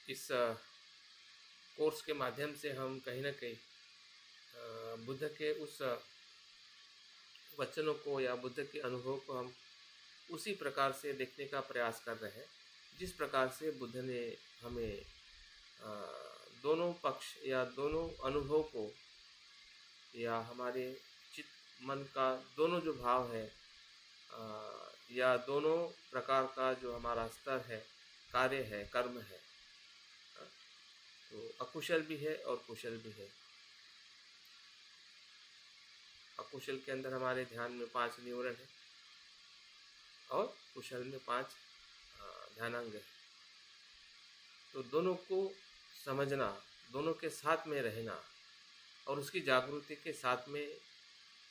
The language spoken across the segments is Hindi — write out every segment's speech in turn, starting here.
इस कोर्स के माध्यम से हम कहीं न कहीं बुद्ध के उस वचनों को या बुद्ध के अनुभव को हम उसी प्रकार से देखने का प्रयास कर रहे हैं, जिस प्रकार से बुद्ध ने हमें अ, दोनों पक्ष या दोनों अनुभव को या हमारे चित्त मन का दोनों जो भाव है या दोनों प्रकार का जो हमारा स्तर है, कार्य है, कर्म है, अ, तो अकुशल भी है और कुशल भी है। अकुशल के अंदर हमारे ध्यान में 5 निवरण है और कुशल में 5 ध्यानांग है। तो दोनों को समझना, दोनों के साथ में रहना और उसकी जागृति के साथ में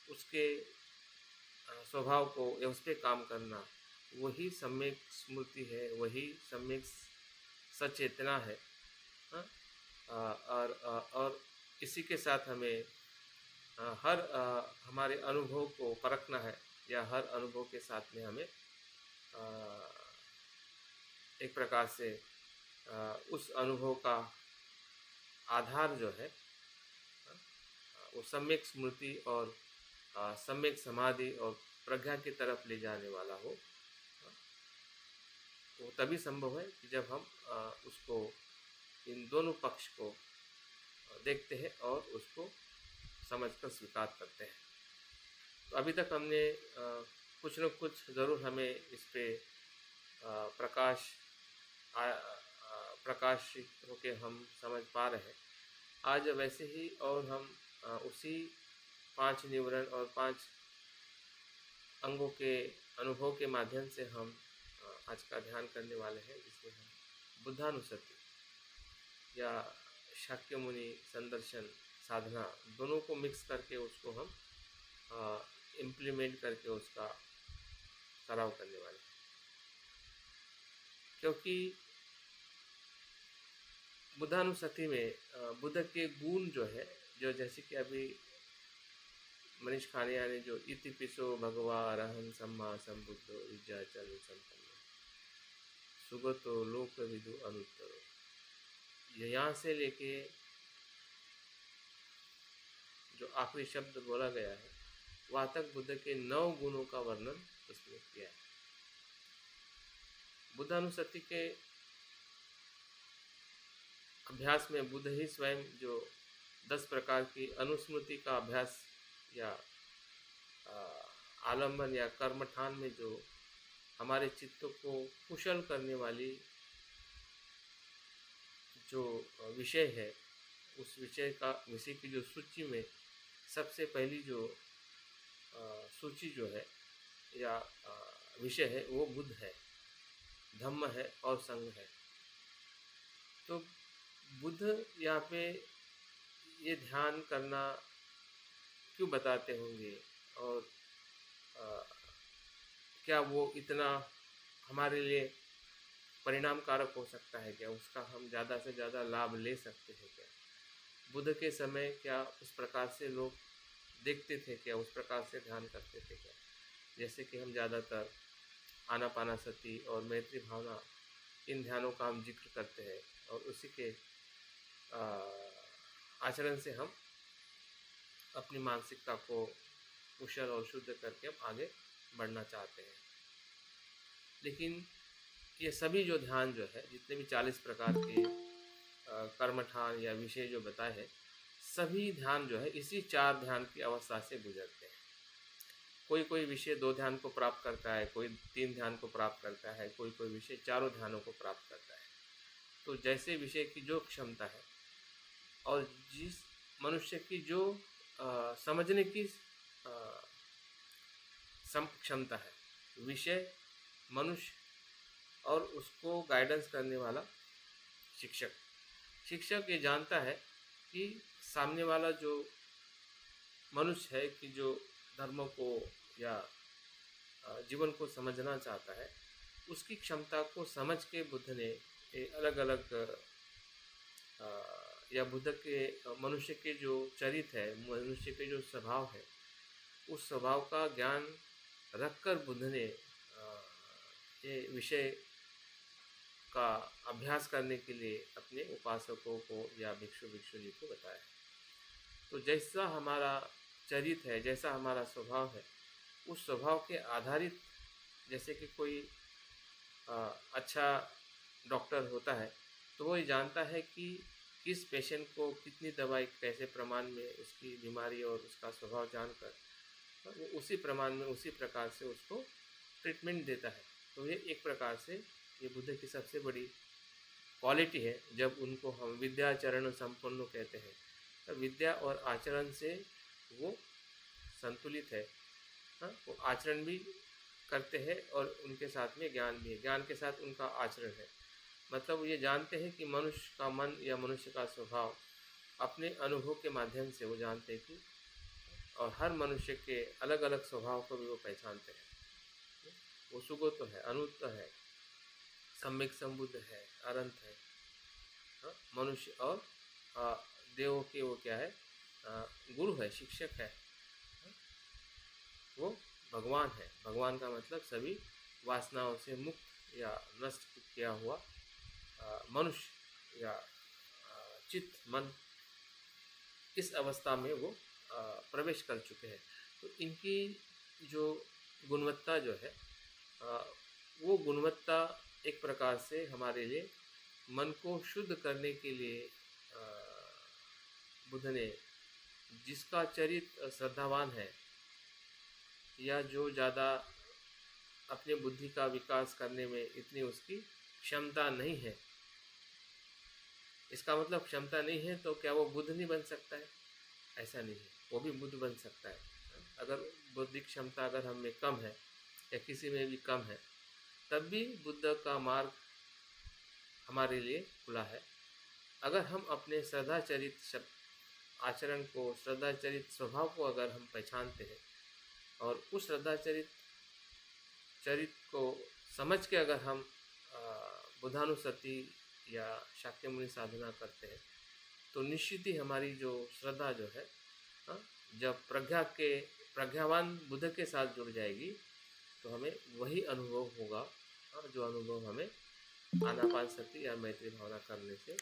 उसके स्वभाव को या उस पे काम करना, वही सम्यक स्मृति है, वही सम्यक सचेतना है। हाँ? और इसी के साथ हमें हर हमारे अनुभव को परखना है या हर अनुभव के साथ में हमें एक प्रकार से उस अनुभव का आधार जो है वो सम्यक स्मृति और सम्यक समाधि और प्रज्ञा की तरफ ले जाने वाला हो। तो तभी संभव है कि जब हम उसको इन दोनों पक्ष को देखते हैं और उसको समझकर स्वीकार करते हैं। तो अभी तक हमने कुछ न कुछ ज़रूर हमें इस पे प्रकाशित होके हम समझ पा रहे हैं। आज वैसे ही और हम उसी 5 निवरण और 5 अंगों के अनुभव के माध्यम से हम आज का ध्यान करने वाले हैं, जिसमें हम बुद्धानुसति या शाक्य मुनि संदर्शन साधना दोनों को मिक्स करके उसको हम इम्प्लीमेंट करके उसका सराव करने वाले हैं। क्योंकि बुद्धानुसति में बुद्ध के गुण जो है, जो जैसे कि अभी मनीष खानिया ने जो इति पिसो भगवा अरहं सम्मा संबुद्धो विद्याचल संपन्न सुगतो लोक विदु अनुत्तरो, यहाँ से लेके जो आखिरी शब्द बोला गया है वहाँ तक बुद्ध के 9 गुणों का वर्णन उसने किया है। बुद्धानुसति के अभ्यास में बुद्ध ही स्वयं जो 10 प्रकार की अनुस्मृति का अभ्यास या आलंबन या कर्मठान में जो हमारे चित्त को कुशल करने वाली जो विषय है, उस विषय की जो सूची में सबसे पहली जो सूची जो है या विषय है वो बुद्ध है, धम्म है और संघ है। तो बुद्ध यहाँ पे ये ध्यान करना क्यों बताते होंगे और क्या वो इतना हमारे लिए परिणाम कारक हो सकता है क्या? उसका हम ज़्यादा से ज़्यादा लाभ ले सकते हैं क्या? बुद्ध के समय क्या उस प्रकार से लोग देखते थे क्या? उस प्रकार से ध्यान करते थे क्या? जैसे कि हम ज़्यादातर आनापानासति और मैत्री भावना, इन ध्यानों का हम जिक्र करते हैं और उसी के आचरण से हम अपनी मानसिकता को कुशल और शुद्ध करके हम आगे बढ़ना चाहते हैं। लेकिन ये सभी जो ध्यान जो है, जितने भी 40 प्रकार के कर्मठान या विषय जो बताए हैं, सभी ध्यान जो है इसी 4 ध्यान की अवस्था से गुजरते हैं। कोई विषय 2 ध्यान को प्राप्त करता है, कोई 3 ध्यान को प्राप्त करता है, कोई विषय 4 ध्यानों को प्राप्त करता है। तो जैसे विषय की जो क्षमता है और जिस मनुष्य की जो समझने की क्षमता है, विषय, मनुष्य और उसको गाइडेंस करने वाला शिक्षक ये जानता है कि सामने वाला जो मनुष्य है कि जो धर्म को या जीवन को समझना चाहता है, उसकी क्षमता को समझ के बुद्ध ने अलग अलग या बुद्ध के मनुष्य के जो चरित्र है, मनुष्य के जो स्वभाव है, उस स्वभाव का ज्ञान रखकर बुद्ध ने ये विषय का अभ्यास करने के लिए अपने उपासकों को या भिक्षु भिक्षुणी को बताया। तो जैसा हमारा चरित्र है, जैसा हमारा स्वभाव है, उस स्वभाव के आधारित, जैसे कि कोई अच्छा डॉक्टर होता है तो वो ये जानता है कि किस पेशेंट को कितनी दवाई कैसे प्रमाण में, उसकी बीमारी और उसका स्वभाव जानकर वो उसी प्रमाण में उसी प्रकार से उसको ट्रीटमेंट देता है। तो ये एक प्रकार से ये बुद्ध की सबसे बड़ी क्वालिटी है। जब उनको हम विद्याचरण संपन्न कहते हैं, तो विद्या और आचरण से वो संतुलित है। हाँ, वो आचरण भी करते हैं और उनके साथ में ज्ञान भी है, ज्ञान के साथ उनका आचरण है। मतलब ये जानते हैं कि मनुष्य का मन या मनुष्य का स्वभाव अपने अनुभव के माध्यम से वो जानते हैं कि, और हर मनुष्य के अलग अलग स्वभाव को भी वो पहचानते हैं। वो सुगत है, अनुत है, सम्यक संबुद्ध है, अनंत है। हाँ, मनुष्य और देवों के वो क्या है, गुरु है, शिक्षक है। वो भगवान है। भगवान का मतलब सभी वासनाओं से मुक्त या नष्ट किया हुआ मनुष्य या चित्त मन, इस अवस्था में वो प्रवेश कर चुके हैं। तो इनकी जो गुणवत्ता जो है, वो गुणवत्ता एक प्रकार से हमारे लिए मन को शुद्ध करने के लिए बुद्ध ने, जिसका चरित्र श्रद्धावान है या जो ज़्यादा अपने बुद्धि का विकास करने में इतनी उसकी क्षमता नहीं है, इसका मतलब क्षमता नहीं है तो क्या वो बुद्ध नहीं बन सकता है? ऐसा नहीं है, वो भी बुद्ध बन सकता है। अगर बौद्धिक क्षमता अगर हम में कम है या किसी में भी कम है, तब भी बुद्ध का मार्ग हमारे लिए खुला है। अगर हम अपने श्रद्धाचरित आचरण को, श्रद्धाचरित स्वभाव को अगर हम पहचानते हैं और उस श्रद्धाचरित चरित्र को समझ के अगर हम बुद्धानुसति या शाक्यमुनि साधना करते हैं, तो निश्चित ही हमारी जो श्रद्धा जो है, जब प्रज्ञावान बुद्ध के साथ जुड़ जाएगी तो हमें वही अनुभव होगा, जो अनुभव हमें आनापान सति या मैत्री भावना करने से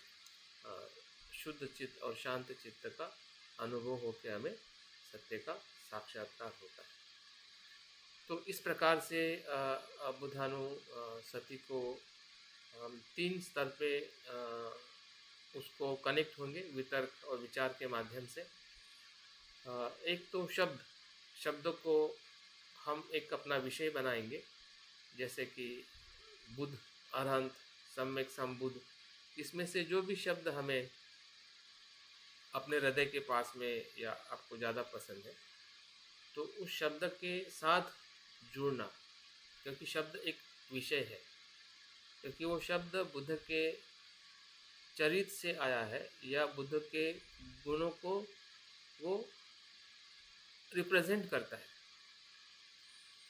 शुद्ध चित्त और शांत चित्त का अनुभव होकर हमें सत्य का साक्षात्कार होता है। तो इस प्रकार से बुद्धानुसति को हम 3 स्तर पे उसको कनेक्ट होंगे वितर्क और विचार के माध्यम से। एक तो शब्द को हम एक अपना विषय बनाएंगे, जैसे कि बुद्ध, अरहंत, सम्यक संबुद्ध, इसमें से जो भी शब्द हमें अपने हृदय के पास में या आपको ज़्यादा पसंद है, तो उस शब्द के साथ जुड़ना, क्योंकि शब्द एक विषय है, क्योंकि वो शब्द बुद्ध के चरित्र से आया है या बुद्ध के गुणों को वो रिप्रेजेंट करता है।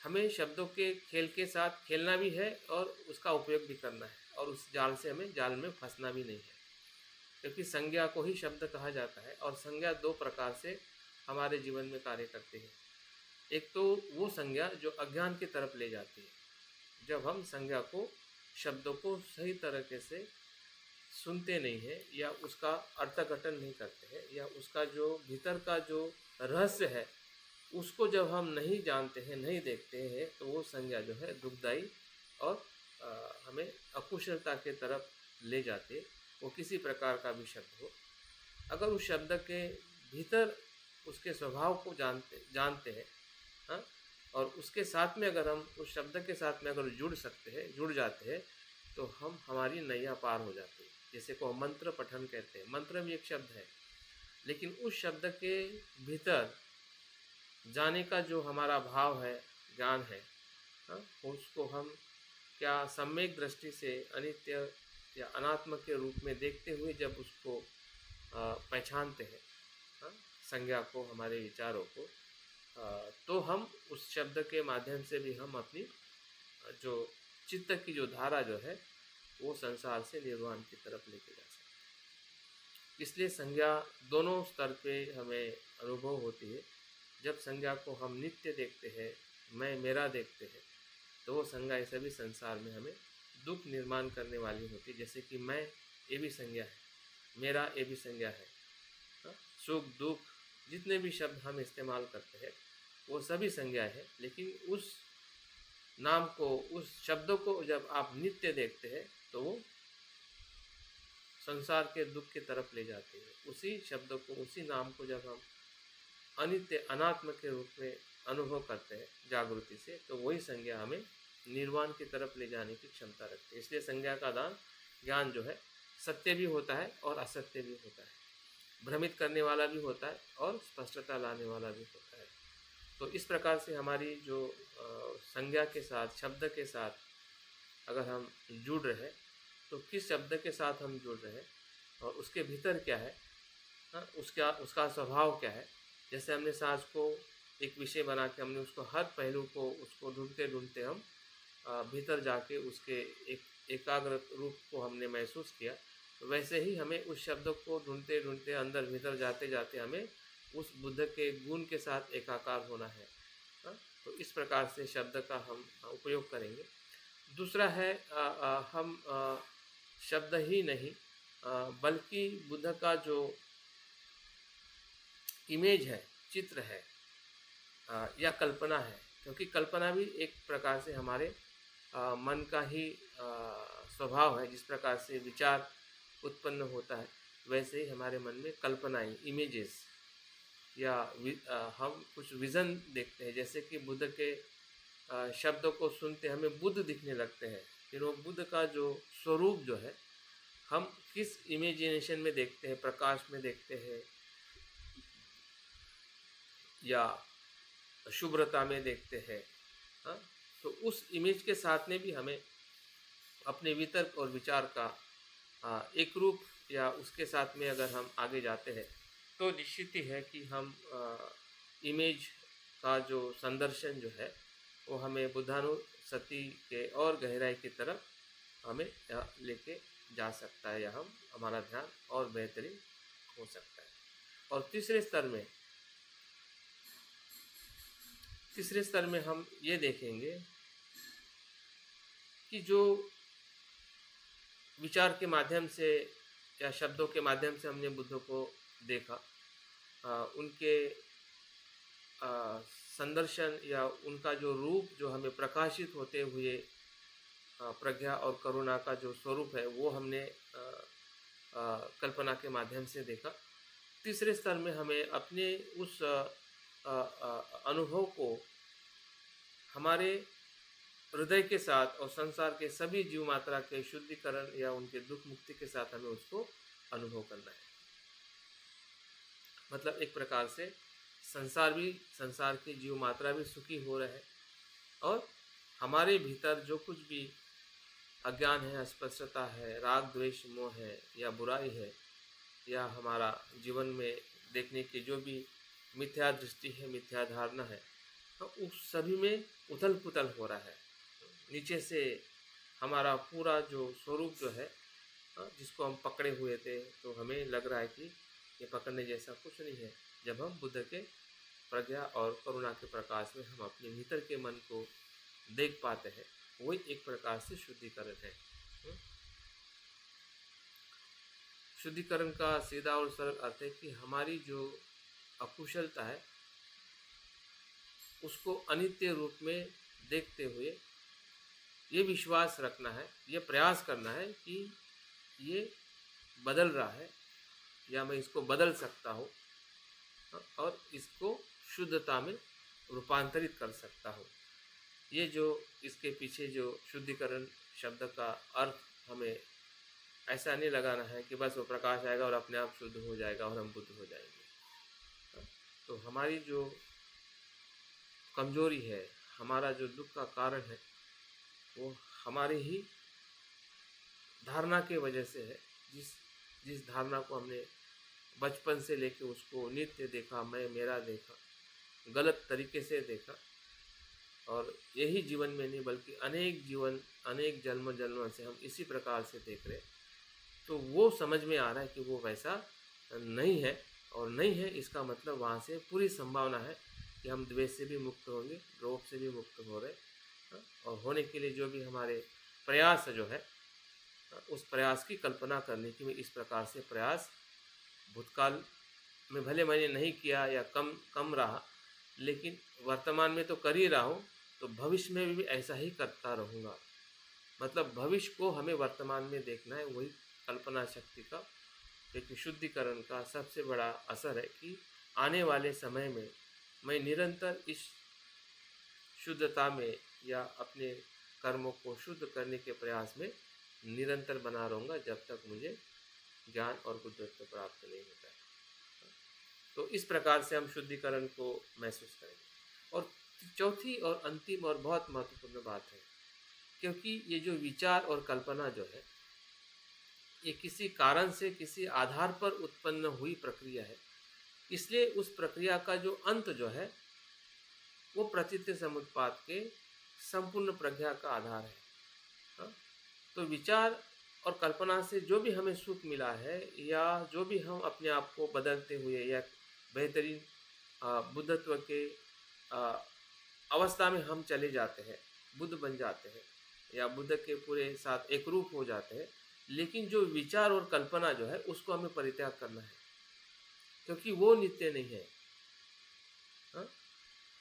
हमें शब्दों के खेल के साथ खेलना भी है और उसका उपयोग भी करना है, और उस जाल में फंसना भी नहीं है, क्योंकि संज्ञा को ही शब्द कहा जाता है। और संज्ञा 2 प्रकार से हमारे जीवन में कार्य करती है। एक तो वो संज्ञा जो अज्ञान की तरफ ले जाती है, जब हम संज्ञा को, शब्दों को सही तरीके से सुनते नहीं है या उसका अर्थघटन नहीं करते हैं या उसका जो भीतर का जो रहस्य है उसको जब हम नहीं जानते हैं, नहीं देखते हैं, तो वो संज्ञा जो है दुखदायी और हमें अकुशलता के तरफ ले जाते, वो किसी प्रकार का भी शब्द हो। अगर उस शब्द के भीतर उसके स्वभाव को जानते हैं, हाँ, और उसके साथ में अगर हम उस शब्द के साथ में अगर जुड़ जाते हैं, तो हमारी नैया पार हो जाती है। जैसे को मंत्र पठन कहते हैं, मंत्र भी एक शब्द है, लेकिन उस शब्द के भीतर जाने का जो हमारा भाव है, ज्ञान है, हाँ, उसको हम क्या सम्यक दृष्टि से अनित्य या अनात्म के रूप में देखते हुए जब उसको पहचानते हैं, हाँ, संज्ञा को, हमारे विचारों को, तो हम उस शब्द के माध्यम से भी हम अपनी जो चित्त की जो धारा जो है वो संसार से निर्वाण की तरफ लेके जा सकते हैं। इसलिए संज्ञा दोनों स्तर पे हमें अनुभव होती है। जब संज्ञा को हम नित्य देखते हैं, मैं मेरा देखते हैं, तो वो संज्ञा सभी संसार में हमें दुख निर्माण करने वाली होती है। जैसे कि मैं, ये भी संज्ञा है, मेरा, ये भी संज्ञा है। सुख दुख जितने भी शब्द हम इस्तेमाल करते हैं वो सभी संज्ञा है, लेकिन उस नाम को, उस शब्दों को जब आप नित्य देखते हैं तो वो संसार के दुख की तरफ ले जाते हैं। उसी शब्दों को, उसी नाम को जब हम अनित्य अनात्म के रूप में अनुभव करते हैं जागृति से, तो वही संज्ञा हमें निर्वाण की तरफ ले जाने की क्षमता रखती है। इसलिए संज्ञा का ज्ञान जो है सत्य भी होता है और असत्य भी होता है, भ्रमित करने वाला भी होता है और स्पष्टता लाने वाला भी होता है। तो इस प्रकार से हमारी जो संज्ञा के साथ, शब्द के साथ अगर हम जुड़ रहे, तो किस शब्द के साथ हम जुड़ रहे और उसके भीतर क्या है, उसका स्वभाव क्या है। जैसे हमने सांस को एक विषय बना के हमने उसको हर पहलू को उसको ढूंढते ढूंढते हम भीतर जाके उसके एक एकाग्र रूप को हमने महसूस किया, तो वैसे ही हमें उस शब्द को ढूंढते ढूंढते अंदर भीतर जाते जाते हमें उस बुद्ध के गुण के साथ एकाकार होना है। तो इस प्रकार से शब्द का हम उपयोग करेंगे। दूसरा है हम शब्द ही नहीं बल्कि बुद्ध का जो इमेज है, चित्र है या कल्पना है, क्योंकि कल्पना भी एक प्रकार से हमारे मन का ही स्वभाव है। जिस प्रकार से विचार उत्पन्न होता है वैसे ही हमारे मन में कल्पनाएं, इमेजेस या हम कुछ विज़न देखते हैं। जैसे कि बुद्ध के शब्दों को सुनते हमें बुद्ध दिखने लगते हैं, फिर वो बुद्ध का जो स्वरूप जो है हम किस इमेजिनेशन में देखते हैं, प्रकाश में देखते हैं या शुभ्रता में देखते हैं। तो उस इमेज के साथ में भी हमें अपने वितर्क और विचार का एक रूप या उसके साथ में अगर हम आगे जाते हैं तो निश्चित ही है कि हम इमेज का जो संदर्शन जो है वो हमें बुद्धानुसति के और गहराई की तरफ हमें लेके जा सकता है, या हमारा ध्यान और बेहतरीन हो सकता है। और तीसरे स्तर में हम ये देखेंगे कि जो विचार के माध्यम से या शब्दों के माध्यम से हमने बुद्ध को देखा, उनके संदर्शन या उनका जो रूप जो हमें प्रकाशित होते हुए प्रज्ञा और करुणा का जो स्वरूप है वो हमने कल्पना के माध्यम से देखा। तीसरे स्तर में हमें अपने उस अनुभव को हमारे हृदय के साथ और संसार के सभी जीव मात्रा के शुद्धिकरण या उनके दुख मुक्ति के साथ हमें उसको अनुभव करना है। मतलब एक प्रकार से संसार की जीव मात्रा भी सुखी हो रहे और हमारे भीतर जो कुछ भी अज्ञान है, अस्पष्टता है, राग द्वेष मोह है या बुराई है या हमारा जीवन में देखने की जो भी मिथ्या दृष्टि है, मिथ्या धारणा है, तो उस सभी में उथल पुथल हो रहा है। नीचे से हमारा पूरा जो स्वरूप जो है जिसको हम पकड़े हुए थे, तो हमें लग रहा है कि ये पकड़ने जैसा कुछ नहीं है। जब हम बुद्ध के प्रज्ञा और करुणा के प्रकाश में हम अपने भीतर के मन को देख पाते हैं, वही एक प्रकार से शुद्धिकरण है। शुद्धिकरण का सीधा और सरल अर्थ है कि हमारी जो अकुशलता है उसको अनित्य रूप में देखते हुए ये विश्वास रखना है, ये प्रयास करना है कि ये बदल रहा है या मैं इसको बदल सकता हूँ और इसको शुद्धता में रूपांतरित कर सकता हूँ। ये जो इसके पीछे जो शुद्धिकरण शब्द का अर्थ हमें ऐसा नहीं लगाना है कि बस वो प्रकाश आएगा और अपने आप शुद्ध हो जाएगा और हम बुद्ध हो जाएंगे। तो हमारी जो कमजोरी है, हमारा जो दुख का कारण है, वो हमारी ही धारणा के वजह से है। जिस धारणा को हमने बचपन से लेके उसको नित्य देखा, मैं मेरा देखा, गलत तरीके से देखा, और यही जीवन में नहीं बल्कि अनेक जन्म से हम इसी प्रकार से देख रहे, तो वो समझ में आ रहा है कि वो वैसा नहीं है। और नहीं है इसका मतलब वहाँ से पूरी संभावना है कि हम द्वेष से भी मुक्त होंगे, लोभ से भी मुक्त हो रहे, और होने के लिए जो भी हमारे प्रयास जो है, उस प्रयास की कल्पना करने की मैं इस प्रकार से प्रयास भूतकाल में भले मैंने नहीं किया या कम कम रहा, लेकिन वर्तमान में तो कर ही रहा हूँ, तो भविष्य में भी ऐसा ही करता रहूँगा। मतलब भविष्य को हमें वर्तमान में देखना है। वही कल्पना शक्ति का एक शुद्धिकरण का सबसे बड़ा असर है कि आने वाले समय में मैं निरंतर इस शुद्धता में या अपने कर्मों को शुद्ध करने के प्रयास में निरंतर बना रहूँगा जब तक मुझे ज्ञान और बुद्धत्व प्राप्त नहीं होता है। तो इस प्रकार से हम शुद्धिकरण को महसूस करेंगे। और चौथी और अंतिम और बहुत महत्वपूर्ण बात है, क्योंकि ये जो विचार और कल्पना जो है, ये किसी कारण से किसी आधार पर उत्पन्न हुई प्रक्रिया है, इसलिए उस प्रक्रिया का जो अंत जो है वो प्रतीत्य समुत्पाद के संपूर्ण प्रज्ञा का आधार है। हाँ? तो विचार और कल्पना से जो भी हमें सुख मिला है या जो भी हम अपने आप को बदलते हुए या बेहतरीन बुद्धत्व के अवस्था में हम चले जाते हैं, बुद्ध बन जाते हैं या बुद्ध के पूरे साथ एक रूप हो जाते हैं, लेकिन जो विचार और कल्पना जो है उसको हमें परित्याग करना है, क्योंकि वो नित्य नहीं है। हाँ?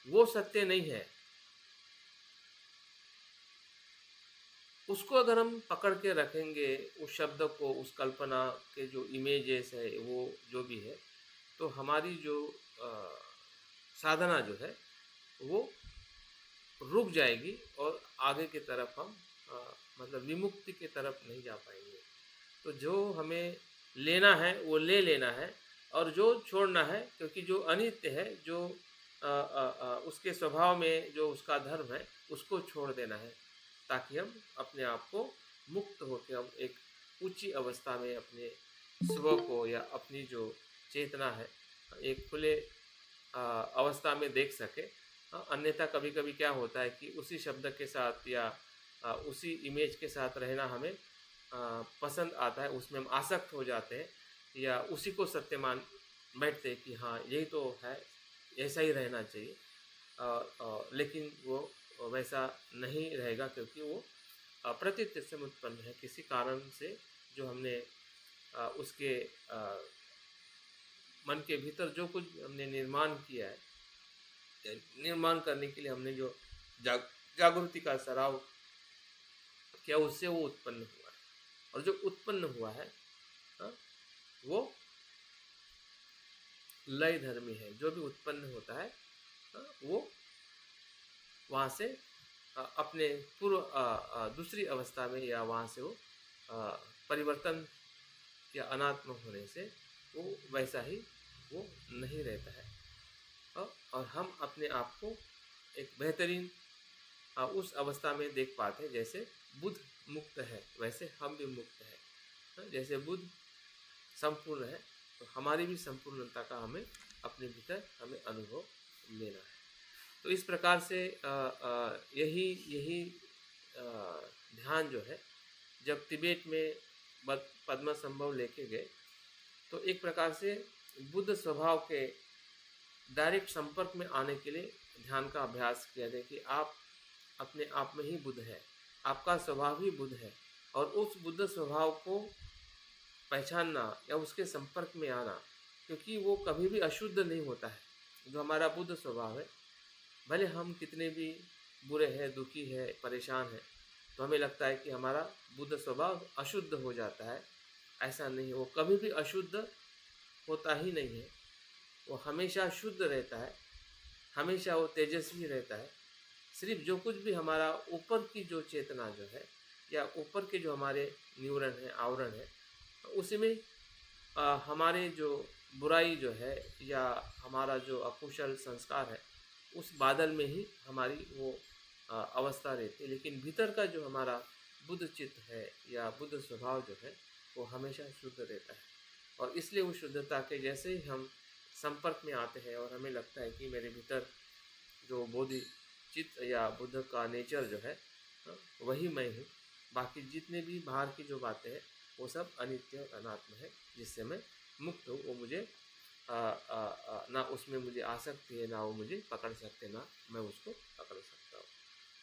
वो सत्य नहीं है। उसको अगर हम पकड़ के रखेंगे, उस शब्द को, उस कल्पना के जो इमेजेस है, वो जो भी है, तो हमारी जो साधना जो है वो रुक जाएगी और आगे की तरफ हम मतलब विमुक्ति की तरफ नहीं जा पाएंगे। तो जो हमें लेना है वो ले लेना है, और जो छोड़ना है, क्योंकि जो अनित्य है, जो उसके स्वभाव में जो उसका धर्म है, उसको छोड़ देना है, ताकि हम अपने आप को मुक्त होकर हम एक ऊंची अवस्था में अपने स्व को या अपनी जो चेतना है एक खुले अवस्था में देख सके। अन्यथा कभी कभी क्या होता है कि उसी शब्द के साथ या उसी इमेज के साथ रहना हमें पसंद आता है, उसमें हम आसक्त हो जाते हैं या उसी को सत्य मान बैठते हैं कि हाँ यही तो है, ऐसा ही रहना चाहिए। लेकिन वो वैसा नहीं रहेगा, क्योंकि वो प्रतीत्य से उत्पन्न है किसी कारण से, जो हमने उसके मन के भीतर जो कुछ हमने निर्माण किया है, निर्माण करने के लिए हमने जो जागृति का सराव किया, उससे वो उत्पन्न हुआ है। और जो उत्पन्न हुआ है वो लय धर्मी है। जो भी उत्पन्न होता है वो वहाँ से अपने पूर्व दूसरी अवस्था में या वहाँ से वो परिवर्तन या अनात्म होने से वो वैसा ही वो नहीं रहता है। और हम अपने आप को एक बेहतरीन उस अवस्था में देख पाते हैं, जैसे बुद्ध मुक्त है वैसे हम भी मुक्त हैं। जैसे बुद्ध संपूर्ण है, तो हमारी भी संपूर्णता का हमें अपने भीतर हमें अनुभव लेना है। तो इस प्रकार से यही ध्यान जो है, जब तिब्बत में पद्म संभव लेके गए, तो एक प्रकार से बुद्ध स्वभाव के डायरेक्ट संपर्क में आने के लिए ध्यान का अभ्यास किया जाए कि आप अपने आप में ही बुद्ध है, आपका स्वभाव ही बुद्ध है, और उस बुद्ध स्वभाव को पहचानना या उसके संपर्क में आना, क्योंकि वो कभी भी अशुद्ध नहीं होता है। जो हमारा बुद्ध स्वभाव है, भले हम कितने भी बुरे हैं, दुखी है, परेशान है, तो हमें लगता है कि हमारा बुद्ध स्वभाव अशुद्ध हो जाता है। ऐसा नहीं, वो कभी भी अशुद्ध होता ही नहीं है। वो हमेशा शुद्ध रहता है, हमेशा वो तेजस्वी रहता है। सिर्फ जो कुछ भी हमारा ऊपर की जो चेतना जो है या ऊपर के जो हमारे न्यूरन है, आवरण है, उसी में हमारे जो बुराई जो है या हमारा जो अकुशल संस्कार है, उस बादल में ही हमारी वो अवस्था रहती है। लेकिन भीतर का जो हमारा बुद्ध चित्त है या बुद्ध स्वभाव जो है, वो हमेशा शुद्ध रहता है। और इसलिए उस शुद्धता के जैसे ही हम संपर्क में आते हैं और हमें लगता है कि मेरे भीतर जो बोधि चित्त या बुद्ध का नेचर जो है वही मैं हूँ, बाकी जितने भी बाहर की जो बातें हैं वो सब अनित्य और अनात्म है, जिससे मैं मुक्त हूँ। वो मुझे ना उसमें मुझे आसक्ति है, ना वो मुझे पकड़ सकते, ना मैं उसको पकड़ सकता हूँ।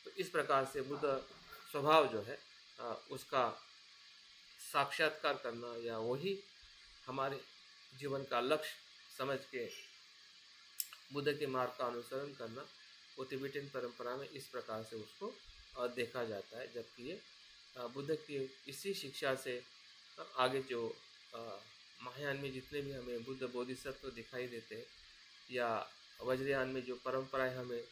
तो इस प्रकार से बुद्ध स्वभाव जो है उसका साक्षात्कार करना या वही हमारे जीवन का लक्ष्य समझ के बुद्ध के मार्ग का अनुसरण करना, वो तिबेटियन परंपरा में इस प्रकार से उसको देखा जाता है। जबकि ये बुद्ध की इसी शिक्षा से आगे जो महायान में जितने भी हमें बुद्ध बोधिसत्व दिखाई देते हैं या वज्रयान में जो परंपराएं हमें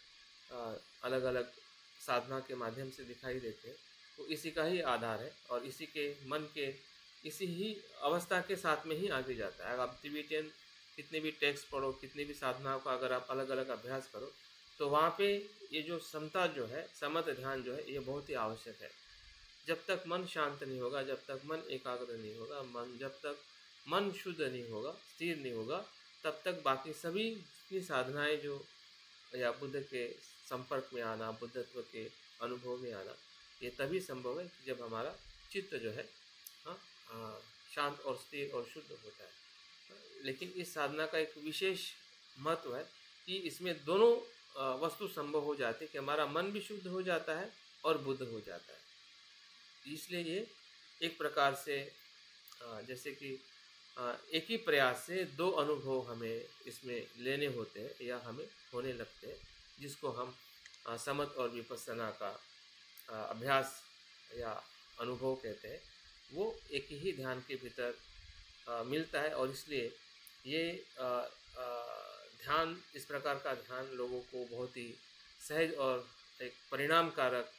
अलग अलग साधना के माध्यम से दिखाई देते हैं, वो इसी का ही आधार है और इसी के मन के इसी ही अवस्था के साथ में ही आगे जाता है। अगर आप तिबेटियन कितने भी टेक्स्ट पढ़ो, कितनी भी साधनाओं का अगर आप अलग अलग अभ्यास करो, तो वहाँ पे ये जो समता जो है, समत ध्यान जो है, ये बहुत ही आवश्यक है। जब तक मन शांत नहीं होगा, जब तक मन एकाग्र नहीं होगा, जब तक मन शुद्ध नहीं होगा, स्थिर नहीं होगा, तब तक बाकी सभी जितनी साधनाएं जो या बुद्ध के संपर्क में आना, बुद्धत्व के अनुभव में आना, ये तभी संभव है कि जब हमारा चित्त जो है शांत और स्थिर और शुद्ध होता है। लेकिन इस साधना का एक विशेष महत्व है कि इसमें दोनों वस्तु संभव हो जाती है कि हमारा मन भी शुद्ध हो जाता है और बुद्ध हो जाता है। इसलिए ये एक प्रकार से जैसे कि एक ही प्रयास से दो अनुभव हमें इसमें लेने होते हैं या हमें होने लगते हैं, जिसको हम समत और विपස්සना का अभ्यास या अनुभव कहते हैं। वो एक ही ध्यान के भीतर मिलता है और इसलिए ये ध्यान, इस प्रकार का ध्यान लोगों को बहुत ही सहज और एक परिणाम कारक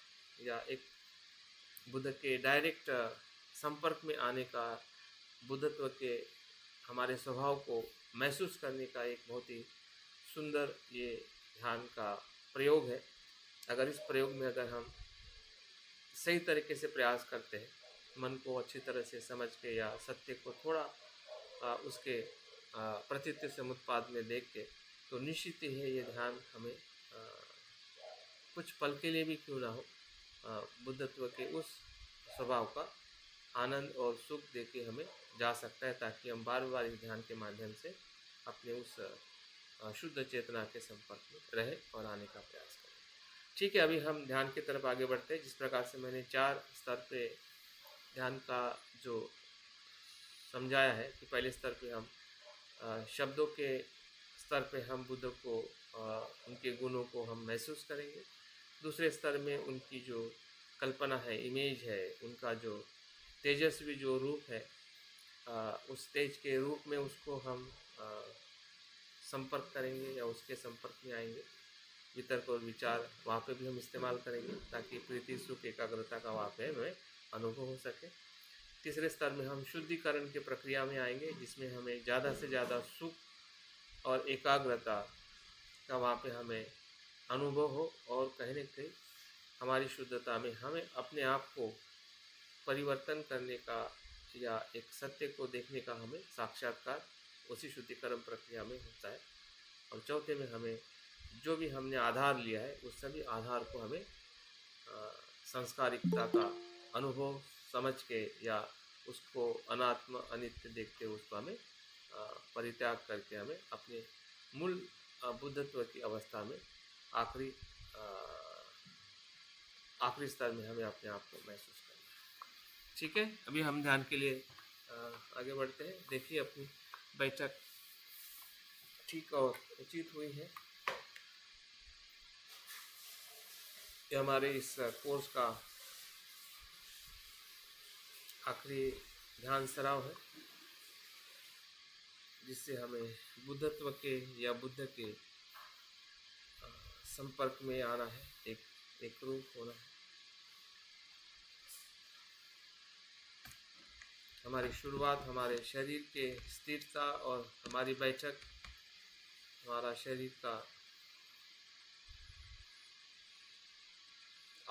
या एक बुद्ध के डायरेक्ट संपर्क में आने का, बुद्धत्व के हमारे स्वभाव को महसूस करने का एक बहुत ही सुंदर ये ध्यान का प्रयोग है। अगर इस प्रयोग में अगर हम सही तरीके से प्रयास करते हैं, मन को अच्छी तरह से समझ के या सत्य को थोड़ा उसके प्रतीत्य समुत्पाद में देख के, तो निश्चित ही है ये ध्यान हमें कुछ पल के लिए भी क्यों ना हो बुद्धत्व के उस स्वभाव का आनंद और सुख दे के हमें जा सकता है, ताकि हम बार बार इस ध्यान के माध्यम से अपने उस शुद्ध चेतना के संपर्क में रहे और आने का प्रयास करें। ठीक है, अभी हम ध्यान की तरफ आगे बढ़ते हैं। जिस प्रकार से मैंने 4 स्तर पे ध्यान का जो समझाया है कि पहले स्तर पे हम शब्दों के स्तर पे हम बुद्ध को उनके गुणों को हम महसूस करेंगे। दूसरे स्तर में उनकी जो कल्पना है, इमेज है, उनका जो तेजस्वी जो रूप है, उस तेज के रूप में उसको हम संपर्क करेंगे या उसके संपर्क में आएंगे। वितर्क और विचार वहाँ पे भी हम इस्तेमाल करेंगे ताकि प्रीति, सुख, एकाग्रता का वहाँ पे हमें अनुभव हो सके। तीसरे स्तर में हम शुद्धिकरण की प्रक्रिया में आएंगे, जिसमें हमें ज़्यादा से ज़्यादा सुख और एकाग्रता का वहाँ पे हमें अनुभव हो और कहीं न कहीं हमारी शुद्धता में हमें अपने आप को परिवर्तन करने का या एक सत्य को देखने का हमें साक्षात्कार उसी शुद्धिकरण प्रक्रिया में होता है। और चौथे में हमें जो भी हमने आधार लिया है, उस सभी आधार को हमें संस्कारिकता का अनुभव समझ के या उसको अनात्म अनित्य देखते हुए उसको हमें परित्याग करके हमें अपने मूल बुद्धत्व की अवस्था में आखिरी स्तर में हमें अपने आप को महसूस करना है। ठीक है, अभी हम ध्यान के लिए आगे बढ़ते हैं। देखिए अपनी बैठक ठीक और उचित हुई है। ये हमारे इस कोर्स का आखिरी ध्यान सराव है, जिससे हमें बुद्धत्व के या बुद्ध के संपर्क में आना है, एक रूप होना है। हमारी शुरुआत हमारे शरीर के स्थिरता और हमारी बैठक हमारा शरीर का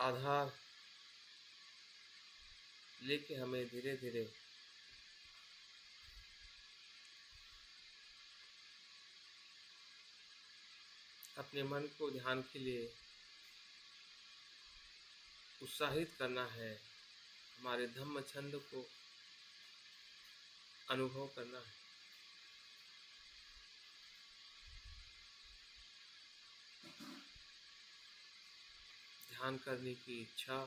आधार लेके हमें धीरे धीरे अपने मन को ध्यान के लिए उत्साहित करना है, हमारे धम्म छंद को अनुभव करना है। ध्यान करने की इच्छा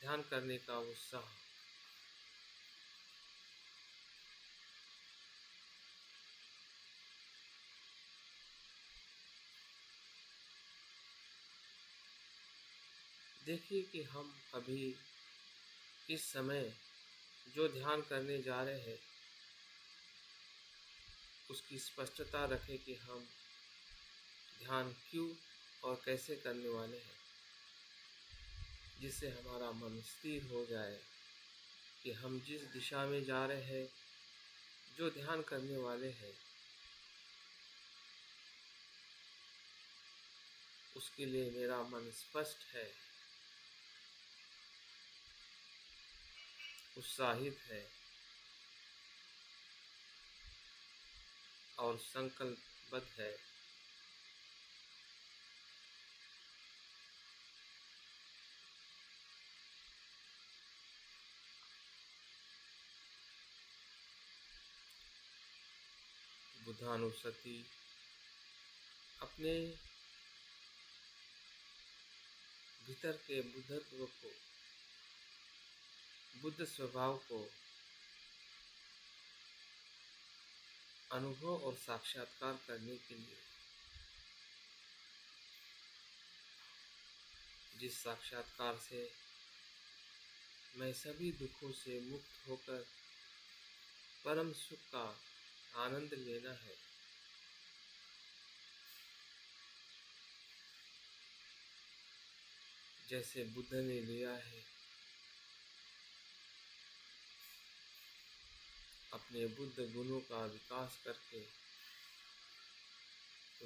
ध्यान करने का उत्साह। देखिए कि हम अभी इस समय जो ध्यान करने जा रहे हैं उसकी स्पष्टता रखें कि हम ध्यान क्यों और कैसे करने वाले हैं, जिससे हमारा मन स्थिर हो जाए कि हम जिस दिशा में जा रहे हैं, जो ध्यान करने वाले हैं, उसके लिए मेरा मन स्पष्ट है, उत्साहित है और संकल्पबद्ध है। बुद्धानुस्मृति अपने भीतर के बुद्धत्व को, बुद्ध स्वभाव को अनुभव और साक्षात्कार करने के लिए, जिस साक्षात्कार से मैं सभी दुखों से मुक्त होकर परम सुख का आनंद लेना है, जैसे बुद्ध ने लिया है। अपने बुद्ध गुणों का विकास करके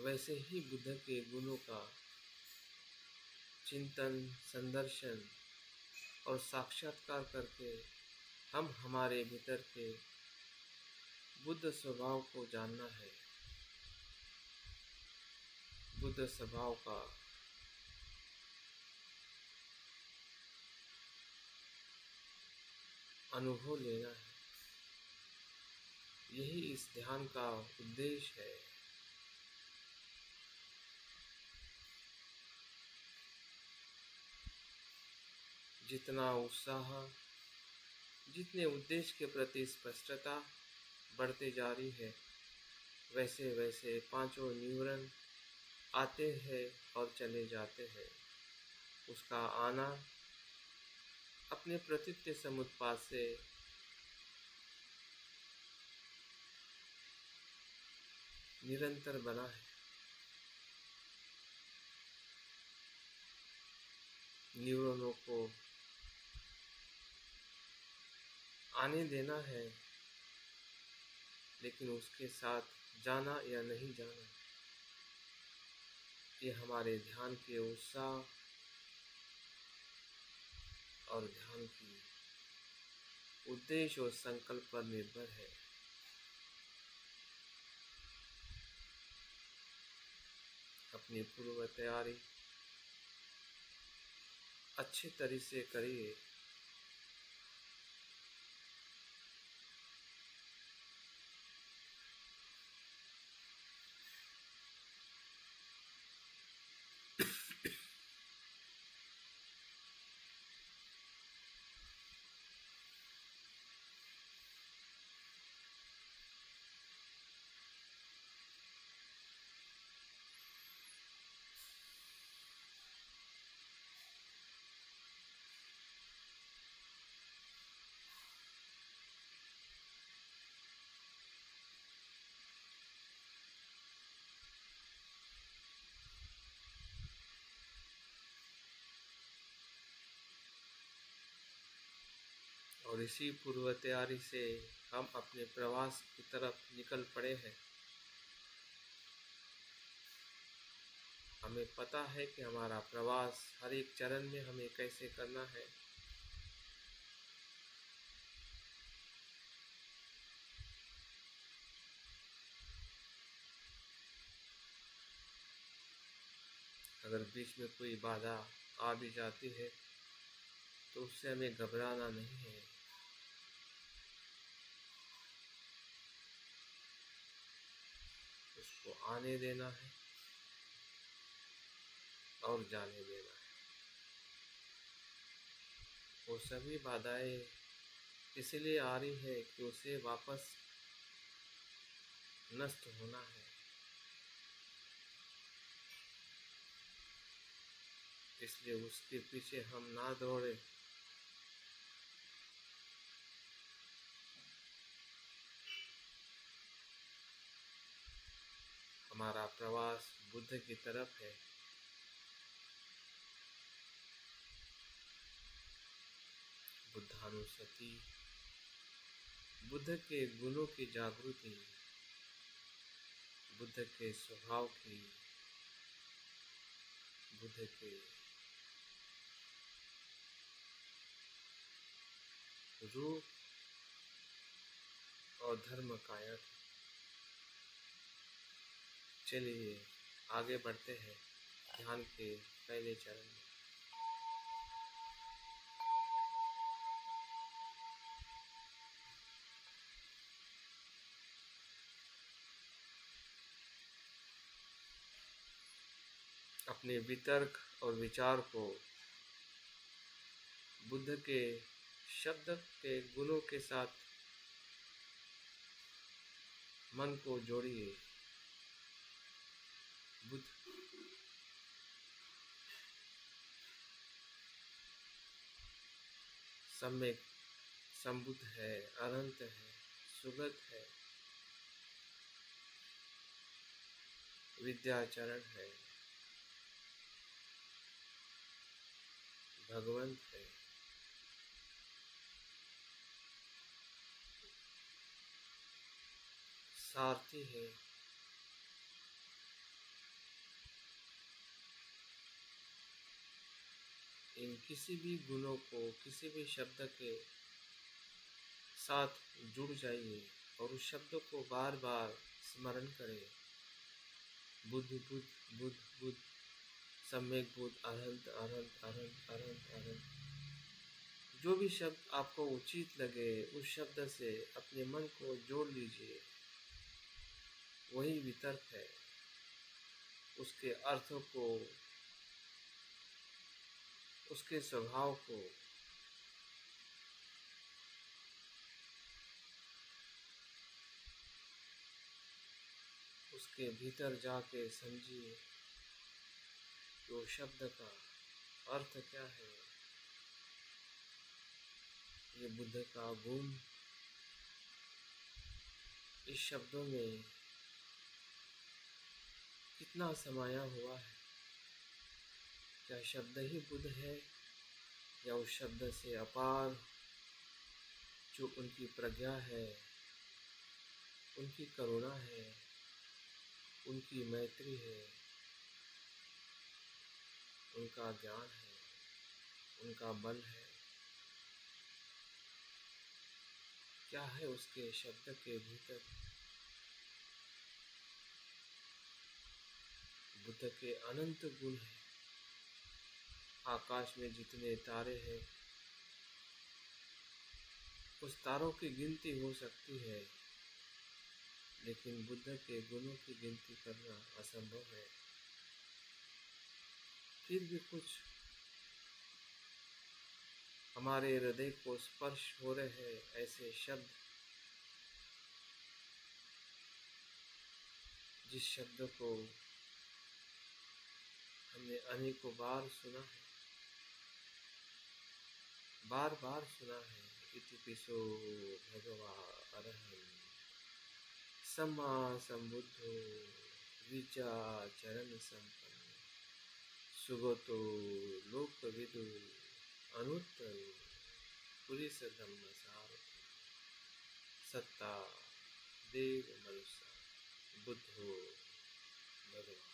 वैसे ही बुद्ध के गुणों का चिंतन, संदर्शन और साक्षात्कार करके हम हमारे भीतर के बुद्ध स्वभाव को जानना है, बुद्ध स्वभाव का अनुभव लेना है। यही इस ध्यान का उद्देश्य है। जितना उत्साह, जितने उद्देश्य के प्रति स्पष्टता बढ़ते जा रही है, वैसे वैसे पांचों न्यूरन आते हैं और चले जाते हैं। उसका आना अपने प्रतीत्य समुत्पाद से निरंतर बना है। न्यूरॉनों को आने देना है, लेकिन उसके साथ जाना या नहीं जाना, ये हमारे ध्यान के उत्साह और ध्यान की उद्देश्य और संकल्प पर निर्भर है। अपनी पूर्व तैयारी अच्छे तरह से करिए। और इसी पूर्व तैयारी से हम अपने प्रवास की तरफ निकल पड़े हैं। हमें पता है कि हमारा प्रवास हर एक चरण में हमें कैसे करना है। अगर बीच में कोई बाधा आ भी जाती है तो उससे हमें घबराना नहीं है। उसको आने देना है और जाने देना है। वो सभी बाधाएं इसलिए आ रही है कि उसे वापस नष्ट होना है। इसलिए उसके पीछे हम ना दौड़े, हमारा प्रवास बुद्ध की तरफ है। बुद्धानुस्मृति, बुद्ध के गुणों की जागृति, बुद्ध के स्वभाव की, बुद्ध के रूप और धर्म काया। चलिए आगे बढ़ते हैं ध्यान के पहले चरण में। अपने वितर्क और विचार को बुद्ध के शब्द के गुणों के साथ मन को जोड़िए। बुद्ध सम्यक संबुद्ध है, अनंत है, सुगत है, विद्याचरण है, भगवंत है, सारथी है, इन किसी भी गुणों को किसी भी शब्द के साथ जुड़ जाइए और उस शब्द को बार बार स्मरण करें। बुद्ध बुद्ध बुद्ध बुद्ध, सम्यक बुद्ध, अरहंत अरहंत अरहंत अरहंत अरहंत। जो भी शब्द आपको उचित लगे उस शब्द से अपने मन को जोड़ लीजिए। वही वितर्क है। उसके अर्थों को, उसके स्वभाव को उसके भीतर जाके समझिए कि वो शब्द का अर्थ क्या है। ये बुद्ध का गुण इस शब्दों में कितना समाया हुआ है। क्या शब्द ही बुद्ध है या उस शब्द से अपार जो उनकी प्रज्ञा है, उनकी करुणा है, उनकी मैत्री है, उनका ज्ञान है, उनका बल है। क्या है उसके शब्द के भीतर? बुद्ध के अनंत गुण हैं। आकाश में जितने तारे हैं उस तारों की गिनती हो सकती है, लेकिन बुद्ध के गुणों की गिनती करना असंभव है। फिर भी कुछ हमारे हृदय को स्पर्श हो रहे हैं ऐसे शब्द, जिस शब्द को हमने अनेकों बार सुना है, बार बार सुना है। इतिपिसो भगवा अरहं सम्मा संबुद्धो विचाचरण संपन्न सुगतो लोकविदु अनुत्तरो पुरुष धम्म सारथि सत्ता देव मनुष्य बुद्धो भगवान।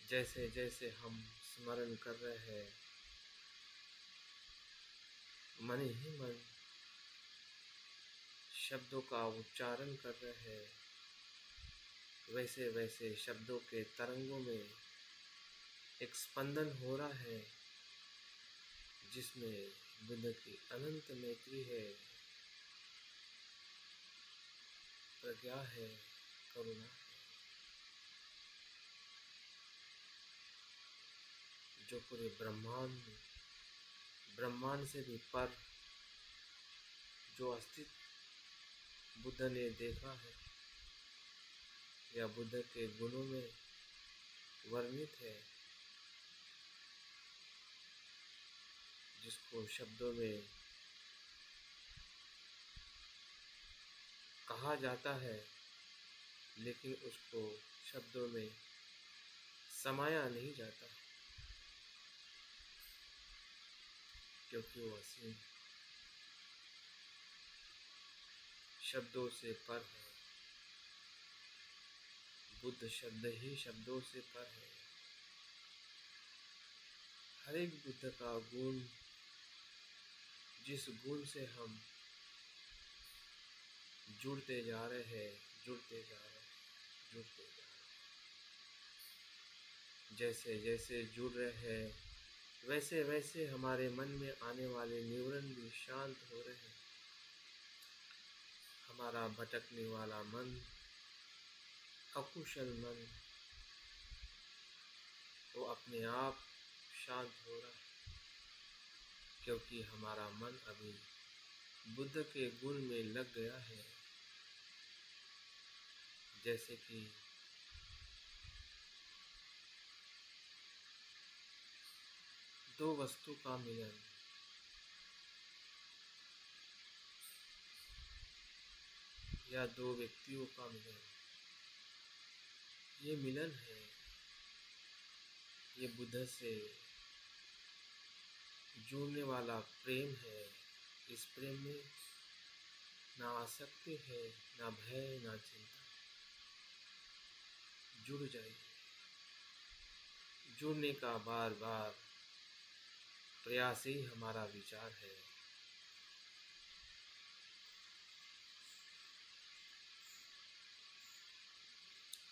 जैसे जैसे हम स्मरण कर रहे हैं, मन ही मन शब्दों का उच्चारण कर रहे हैं, वैसे वैसे शब्दों के तरंगों में एक स्पंदन हो रहा है, जिसमें बुद्ध की अनंत मैत्री है, प्रज्ञा है, करुणा है। जो पूरे ब्रह्मांड से भी पर जो अस्तित्व बुद्ध ने देखा है या बुद्ध के गुणों में वर्णित है, जिसको शब्दों में कहा जाता है लेकिन उसको शब्दों में समाया नहीं जाता, क्योंकि वो असीम शब्दों से पर है। बुद्ध शब्द ही शब्दों से पर है। हर एक बुद्ध का गुण, जिस गुण से हम जुड़ते जा रहे हैं, जैसे जैसे जुड़ रहे हैं वैसे वैसे हमारे मन में आने वाले न्यूरन भी शांत हो रहे हैं। हमारा भटकने वाला मन, अकुशल मन, वो अपने आप शांत हो रहा है, क्योंकि हमारा मन अभी बुद्ध के गुण में लग गया है। जैसे कि दो वस्तु का मिलन, या दो व्यक्तियों का मिलन, ये मिलन है। ये बुद्ध से जुड़ने वाला प्रेम है। इस प्रेम में ना आसक्ति है, ना भय, ना चिंता। जुड़ जाइए। जुड़ने का बार बार प्रयास ही हमारा विचार है।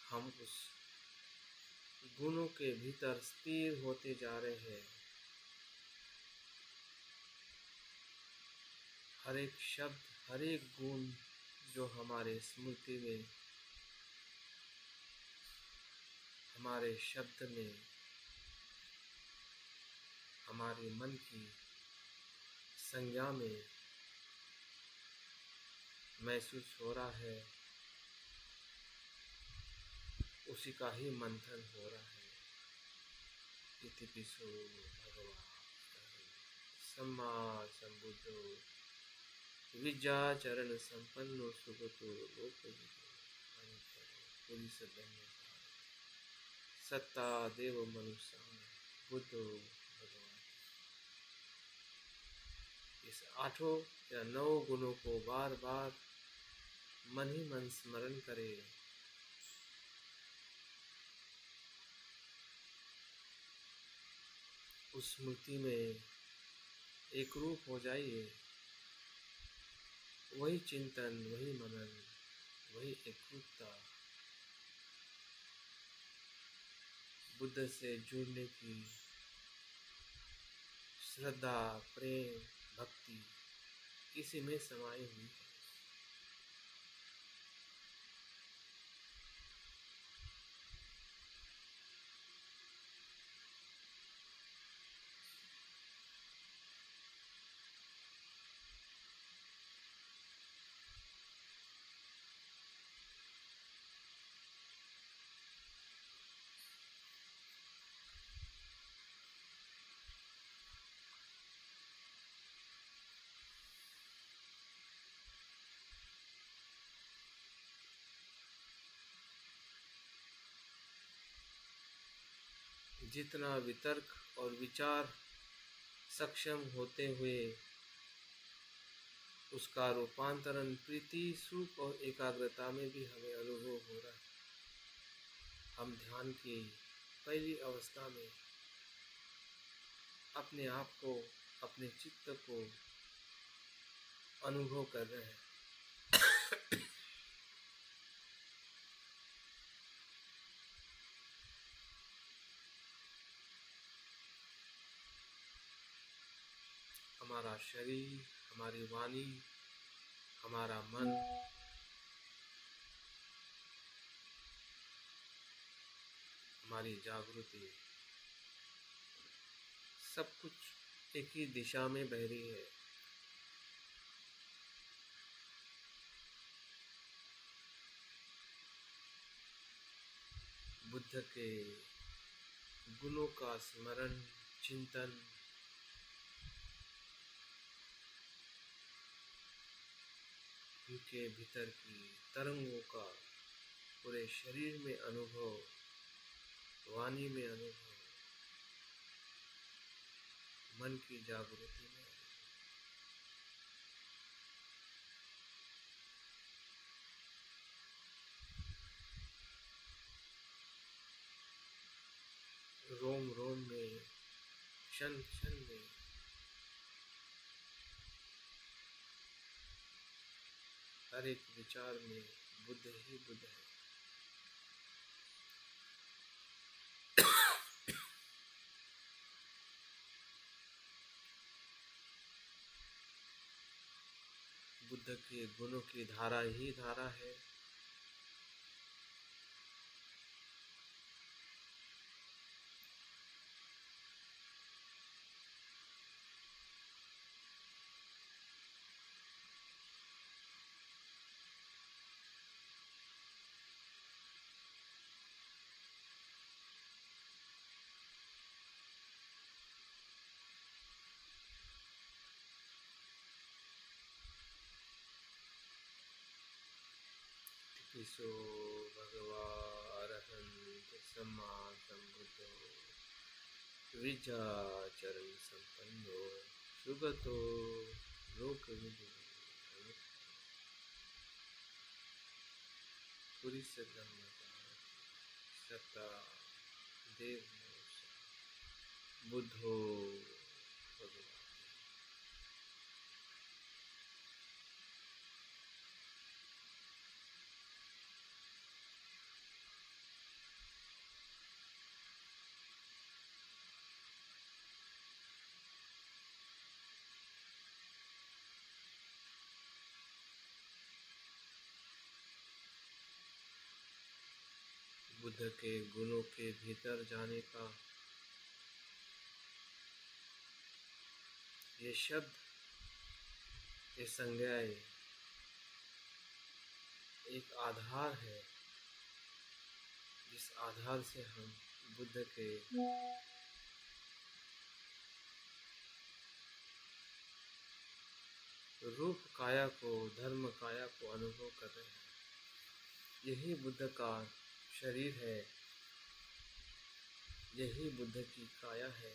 हम उस गुणों के भीतर स्थिर होते जा रहे हैं। हर एक शब्द, हर एक गुण जो हमारे स्मृति में, हमारे शब्द में, हमारे मन की संज्ञा में महसूस हो रहा है, उसी का ही मंथन हो रहा है। इतिपिसो भगवान सम्मा संबुद्धो विद्याचरण संपन्नो सुगतो लोकजितो पुलिस सत्ता देव मनुष्य बुद्धो भगवान। इस 8 या 9 गुणों को बार बार मन ही मन स्मरण करे। उस स्मृति में एक रूप हो जाइए। वही चिंतन, वही मनन, वही एकरूपता, बुद्ध से जुड़ने की श्रद्धा, प्रेम, भक्ति इसी में समाई हुई है। जितना वितर्क और विचार सक्षम होते हुए उसका रूपांतरण प्रीति, सुख और एकाग्रता में भी हमें अनुभव हो रहा है। हम ध्यान की पहली अवस्था में अपने आप को, अपने चित्त को अनुभव कर रहे हैं। हमारा शरीर, हमारी वाणी, हमारा मन, हमारी जागृति सब कुछ एक ही दिशा में बह रही है। बुद्ध के गुणों का स्मरण, चिंतन उनके भीतर की तरंगों का पूरे शरीर में अनुभव, वाणी में अनुभव, मन की जागृति में। रोम रोम में, क्षण क्षण में हर एक विचार में बुद्ध ही बुद्ध है। बुद्ध के गुणों की धारा ही धारा है। ईसो भगवा अरहंत सम्मा संबुद्धो विद्याचरण संपन्नो सुगतो लोकविदु पुरी से ब्रह्म सत्ता देव बुद्धो भगवान। बुद्ध के गुणों के भीतर जाने का ये शब्द, ये संज्ञाएं एक आधार है, जिस आधार से हम बुद्ध के रूप काया को, धर्म काया को अनुभव कर रहे हैं। यही बुद्ध का शरीर है, यही बुद्ध की काया है,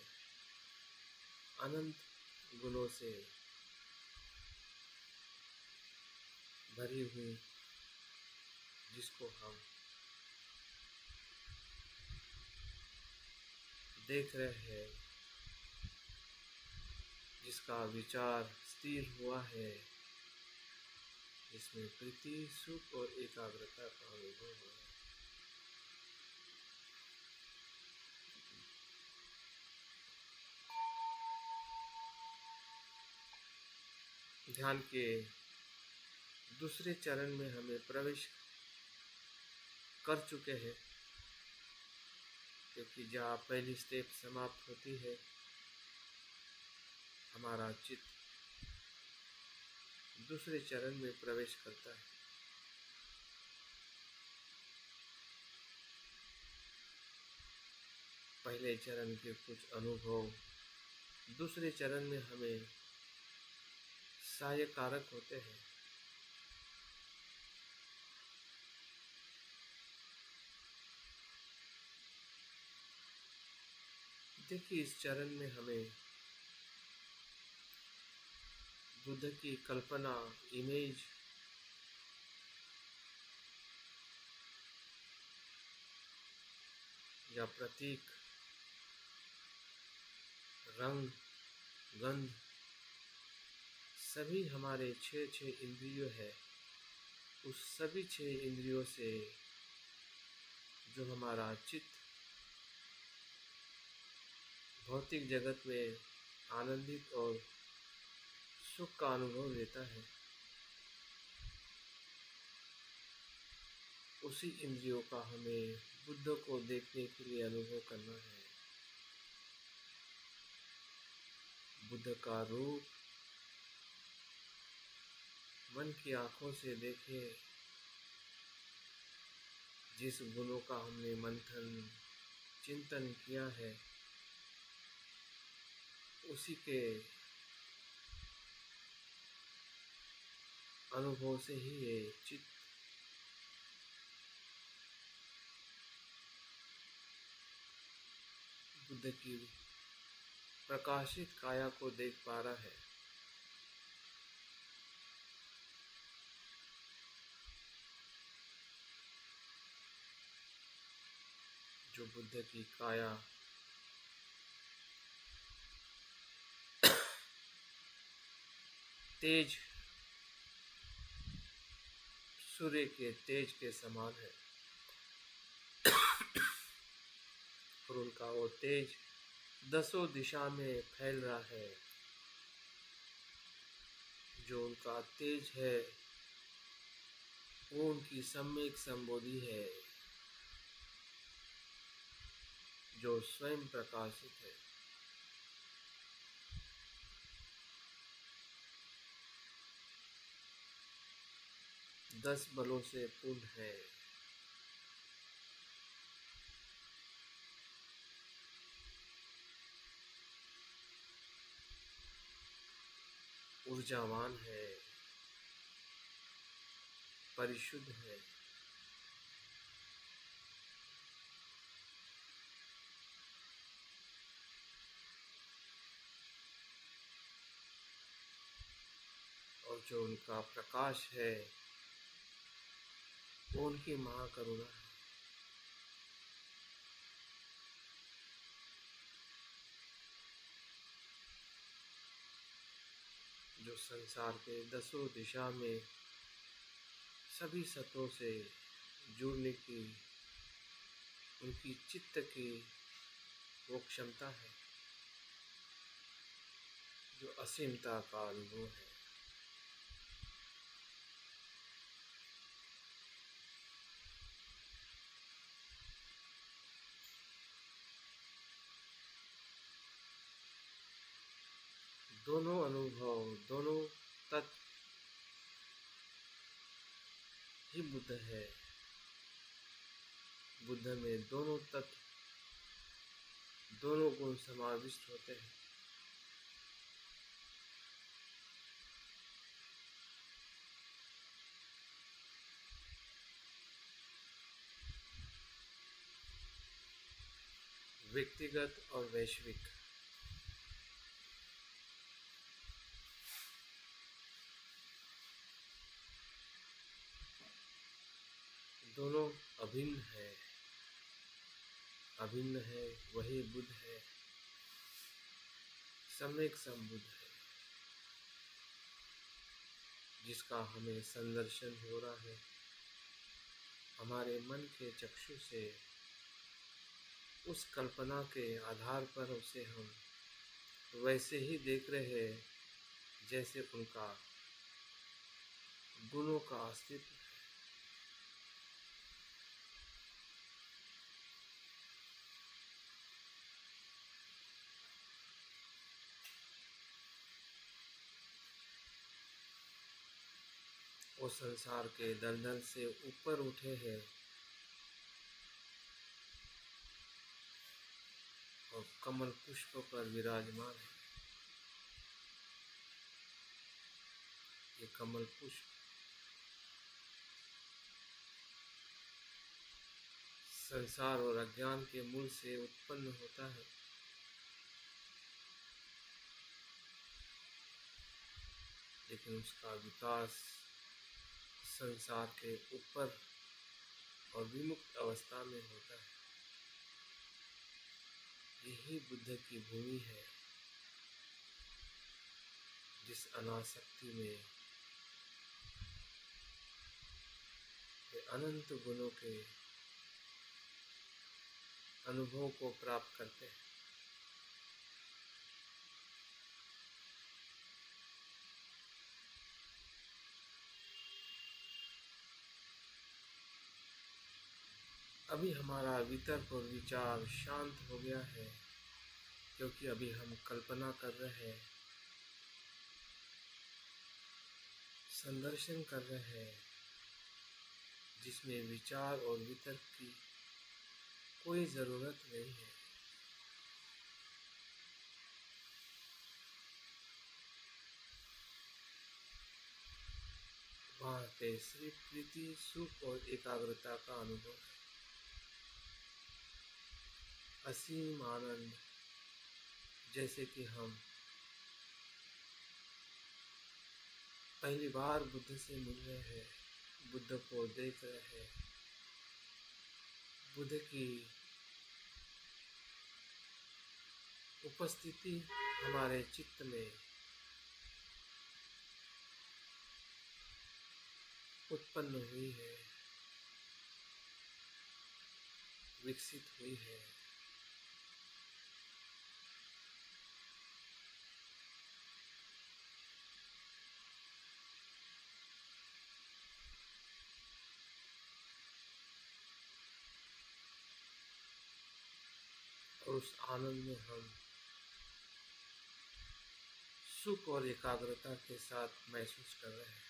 अनंत गुणों से भरी हुई, जिसको हम देख रहे हैं, जिसका विचार स्थिर हुआ है, जिसमें प्रीति, सुख और एकाग्रता का अनुभव हुआ है। ध्यान के दूसरे चरण में हमें प्रवेश कर चुके हैं, क्योंकि जहाँ पहली स्टेप समाप्त होती है, हमारा चित्त दूसरे चरण में प्रवेश करता है। पहले चरण के कुछ अनुभव दूसरे चरण में हमें सहायकारक होते हैं। देखिए, इस चरण में हमें बुद्ध की कल्पना, इमेज या प्रतीक, रंग, गंध, सभी हमारे छह इंद्रियों है। उस सभी 6 इंद्रियों से जो हमारा चित्त भौतिक जगत में आनंदित और सुख का अनुभव लेता है, उसी इंद्रियों का हमें बुद्ध को देखने के लिए अनुभव करना है। बुद्ध का रूप मन की आंखों से देखे, जिस गुणों का हमने मंथन चिंतन किया है, उसी के अनुभव से ही ये चित्त बुद्ध की प्रकाशित काया को देख पा रहा है। जो बुद्ध की काया तेज सूर्य के तेज के समान है और उनका वो तेज दसों दिशा में फैल रहा है। जो उनका तेज है वो उनकी सम्यक संबोधि है, जो स्वयं प्रकाशित है। दस बलों से पूर्ण है। ऊर्जावान है, परिशुद्ध है, और जो उनका प्रकाश है वो उनकी महाकरुणा है। जो संसार के दसों दिशा में सभी सत्वों से जुड़ने की उनकी चित्त की वो क्षमता है, जो असीमता का अनुभव है। दोनों अनुभव, दोनों तत्व ही बुद्ध है। बुद्ध में दोनों तत्व, दोनों गुण समाविष्ट होते हैं। व्यक्तिगत और वैश्विक दोनों अभिन्न है। अभिन्न है वही बुद्ध है, सम्यक संबुद्ध है, जिसका हमें संदर्शन हो रहा है। हमारे मन के चक्षु से उस कल्पना के आधार पर उसे हम वैसे ही देख रहे हैं जैसे उनका गुणों का अस्तित्व। वो संसार के दलदल से ऊपर उठे हैं और कमल पुष्प पर विराजमान है। ये कमल पुष्प संसार और अज्ञान के मूल से उत्पन्न होता है, लेकिन उसका विकास संसार के ऊपर और विमुक्त अवस्था में होता है। यही बुद्ध की भूमि है, जिस अनासक्ति में वे अनंत गुणों के अनुभव को प्राप्त करते हैं। अभी हमारा वितर्क और विचार शांत हो गया है, क्योंकि अभी हम कल्पना कर रहे हैं संदर्शन कर रहे हैं, जिसमें विचार और वितर्क की कोई ज़रूरत नहीं है। वहाँ पे सिर्फ प्रीति, सुख और एकाग्रता का अनुभव है। असीम आनंद, जैसे कि हम पहली बार बुद्ध से मिल रहे हैं, बुद्ध को देख रहे हैं, बुद्ध की उपस्थिति हमारे चित्त में उत्पन्न हुई है, विकसित हुई है। और उस आनंद में हम सुख और एकाग्रता के साथ महसूस कर रहे हैं।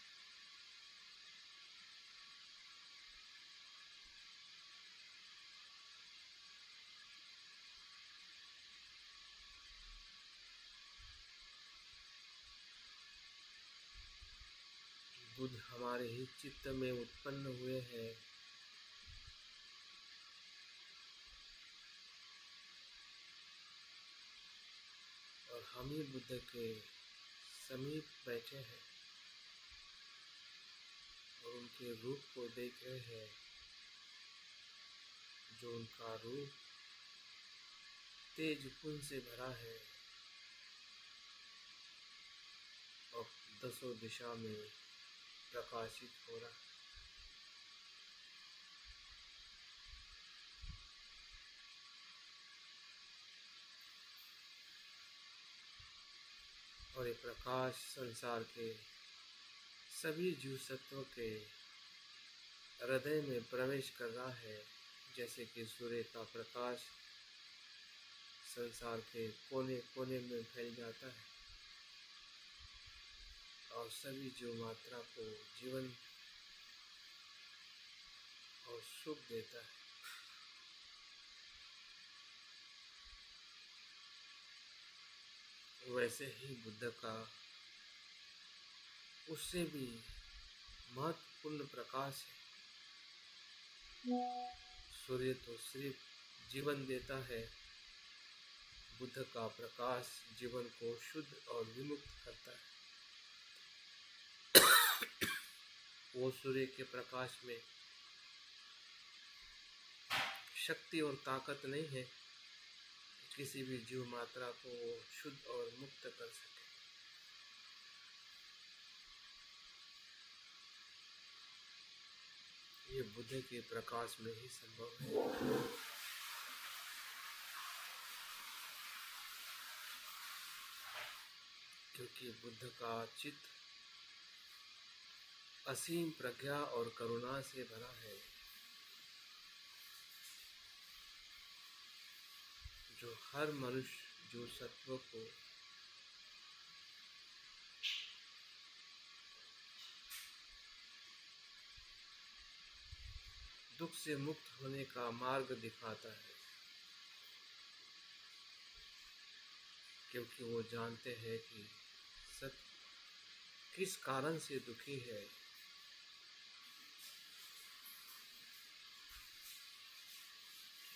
बुद्ध हमारे ही चित्त में उत्पन्न हुए हैं, और हम ही बुद्ध के समीप बैठे हैं और उनके रूप को देख रहे हैं, जो उनका रूप तेज पुंज से भरा है और दसों दिशा में प्रकाशित हो रहा है। और ये प्रकाश संसार के सभी जीव सत्वों के हृदय में प्रवेश कर रहा है, जैसे कि सूर्य का प्रकाश संसार के कोने कोने में फैल जाता है और सभी जीव मात्रा को जीवन और सुख देता है। वैसे ही बुद्ध का उससे भी महत्वपूर्ण प्रकाश है। सूर्य तो सिर्फ जीवन देता है, बुद्ध का प्रकाश जीवन को शुद्ध और विमुक्त करता है। वो सूर्य के प्रकाश में शक्ति और ताकत नहीं है कि किसी भी जीव मात्रा को शुद्ध और मुक्त कर सके। ये बुद्ध के प्रकाश में ही संभव है। क्योंकि बुद्ध का चित्त असीम प्रज्ञा और करुणा से भरा है, जो हर मनुष्य जो सत्व को दुख से मुक्त होने का मार्ग दिखाता है। क्योंकि वो जानते हैं कि सत्य किस कारण से दुखी है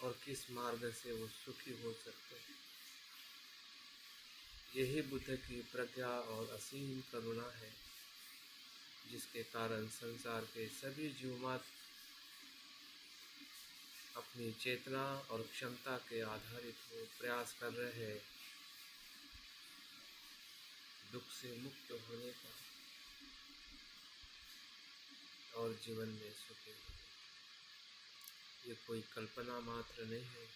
और किस मार्ग से वो सुखी हो सकते हैं। यही बुद्ध की प्रज्ञा और असीम करुणा है, जिसके कारण संसार के सभी जीवमात्र अपनी चेतना और क्षमता के आधारित हो प्रयास कर रहे हैं दुख से मुक्त होने का और जीवन में सुखी होने। ये कोई कल्पना मात्र नहीं है,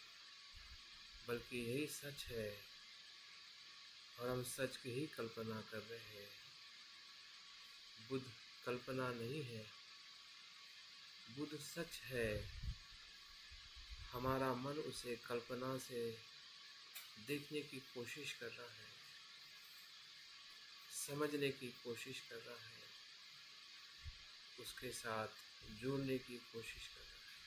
बल्कि यही सच है और हम सच की ही कल्पना कर रहे हैं। बुद्ध कल्पना नहीं है, बुद्ध सच है। हमारा मन उसे कल्पना से देखने की कोशिश कर रहा है, समझने की कोशिश कर रहा है, उसके साथ जुड़ने की कोशिश कर रहा है।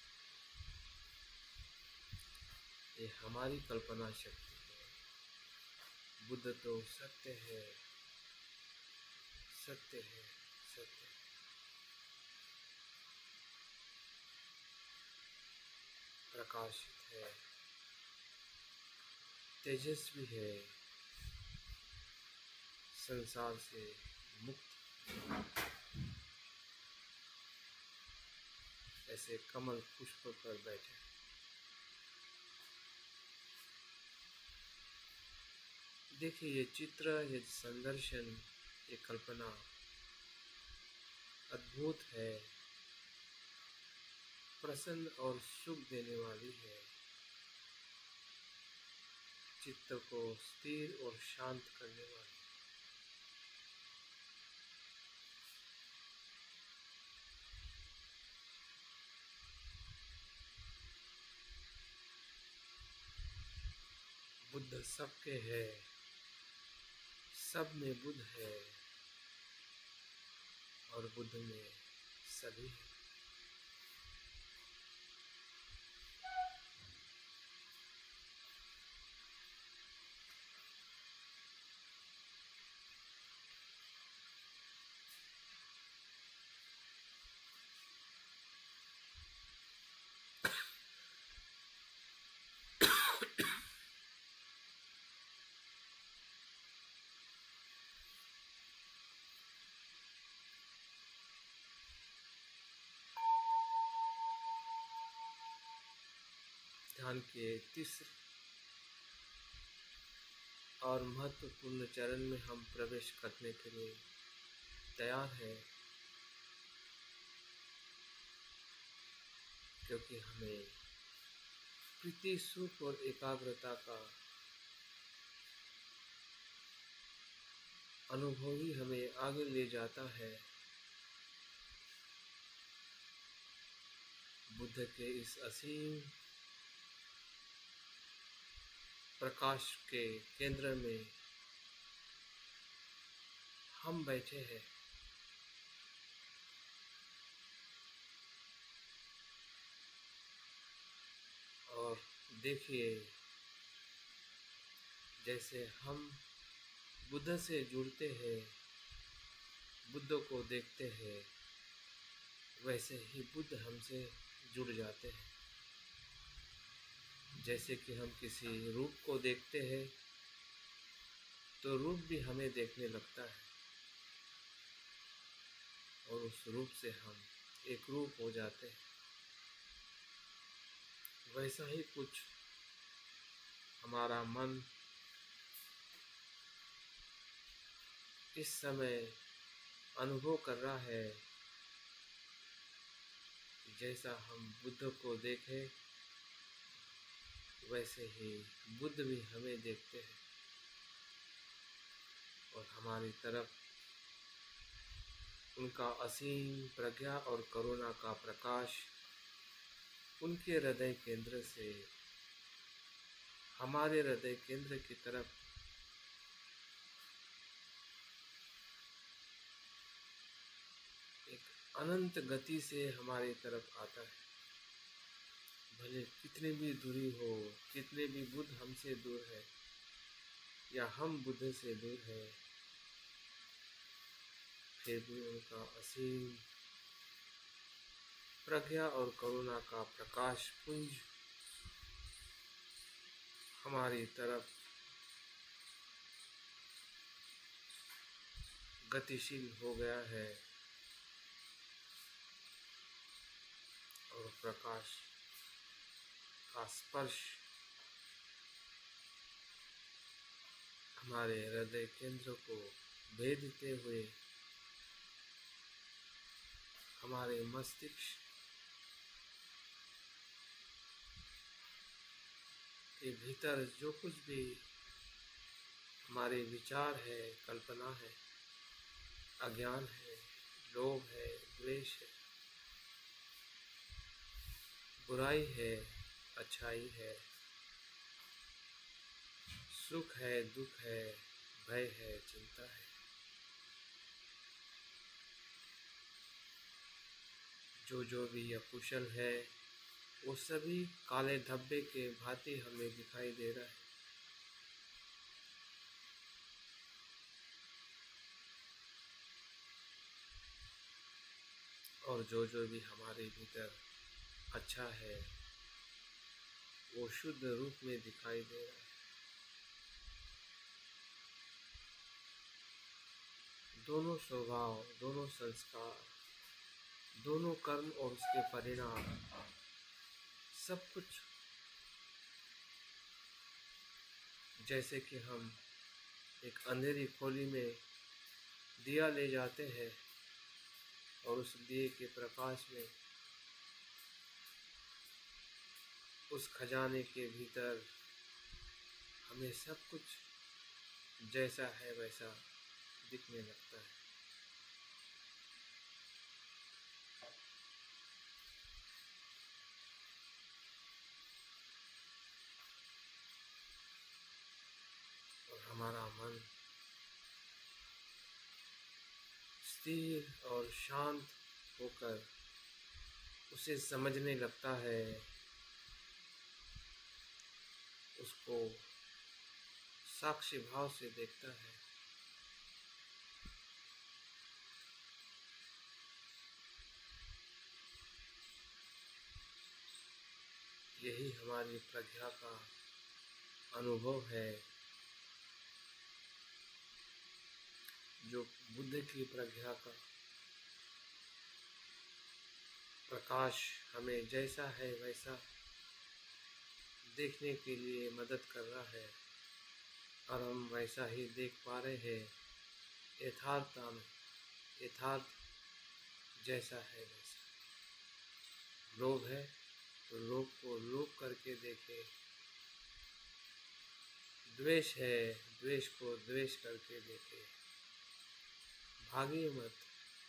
ये हमारी कल्पना शक्ति है। बुद्ध तो सत्य है, सत्य है, सत्य है। प्रकाशित है, तेजस्वी है, संसार से मुक्त, ऐसे कमल पुष्प पर बैठे। देखिए, ये चित्र, ये संदर्शन, ये कल्पना अद्भुत है, प्रसन्न और सुख देने वाली है। चित्त को स्थिर और शांत करने वाली। बुद्ध सबके है, सब में बुद्ध है और बुद्ध में सभी है। ध्यान के तीसरे और महत्वपूर्ण चरण में हम प्रवेश करने के लिए तैयार हैं, क्योंकि हमें प्रीति, सुख और एकाग्रता का अनुभव ही हमें आगे ले जाता है। बुद्ध के इस असीम प्रकाश के केंद्र में हम बैठे हैं। और देखिए, जैसे हम बुद्ध से जुड़ते हैं, बुद्ध को देखते हैं, वैसे ही बुद्ध हमसे जुड़ जाते हैं। जैसे कि हम किसी रूप को देखते हैं तो रूप भी हमें देखने लगता है और उस रूप से हम एक रूप हो जाते हैं। वैसा ही कुछ हमारा मन इस समय अनुभव कर रहा है। जैसा हम बुद्ध को देखें, वैसे ही बुद्ध भी हमें देखते हैं और हमारी तरफ उनका असीम प्रज्ञा और करुणा का प्रकाश उनके हृदय केंद्र से हमारे हृदय केंद्र की तरफ एक अनंत गति से हमारी तरफ आता है। भले कितनी भी दूरी हो, कितने भी बुद्ध हमसे दूर है या हम बुद्ध से दूर है, फिर भी उनका असीम प्रज्ञा और करुणा का प्रकाश पुंज हमारी तरफ गतिशील हो गया है और प्रकाश का स्पर्श हमारे हृदय केंद्र को भेदते हुए हमारे मस्तिष्क के भीतर जो कुछ भी हमारे विचार है, कल्पना है, अज्ञान है, लोभ है, द्वेष है, बुराई है, अच्छाई है, सुख है, दुख है, भय है, चिंता है, जो भी अकुशल है वो सभी काले धब्बे के भांति हमें दिखाई दे रहा है। और जो भी हमारे भीतर अच्छा है वो शुद्ध रूप में दिखाई दे रहा है। दोनों स्वभाव, दोनों संस्कार, दोनों कर्म और उसके परिणाम, सब कुछ जैसे कि हम एक अंधेरी खोली में दिया ले जाते हैं और उस दिए के प्रकाश में उस खजाने के भीतर हमें सब कुछ जैसा है वैसा दिखने लगता है। और हमारा मन स्थिर और शांत होकर उसे समझने लगता है, उसको साक्षी भाव से देखता है। यही हमारी प्रज्ञा का अनुभव है, जो बुद्ध की प्रज्ञा का प्रकाश हमें जैसा है वैसा देखने के लिए मदद कर रहा है और हम वैसा ही देख पा रहे हैं। यथार्थ जैसा है वैसा। लोभ है तो लोभ को लोभ करके देखे, द्वेष है द्वेष को द्वेष करके देखे। भागिए मत,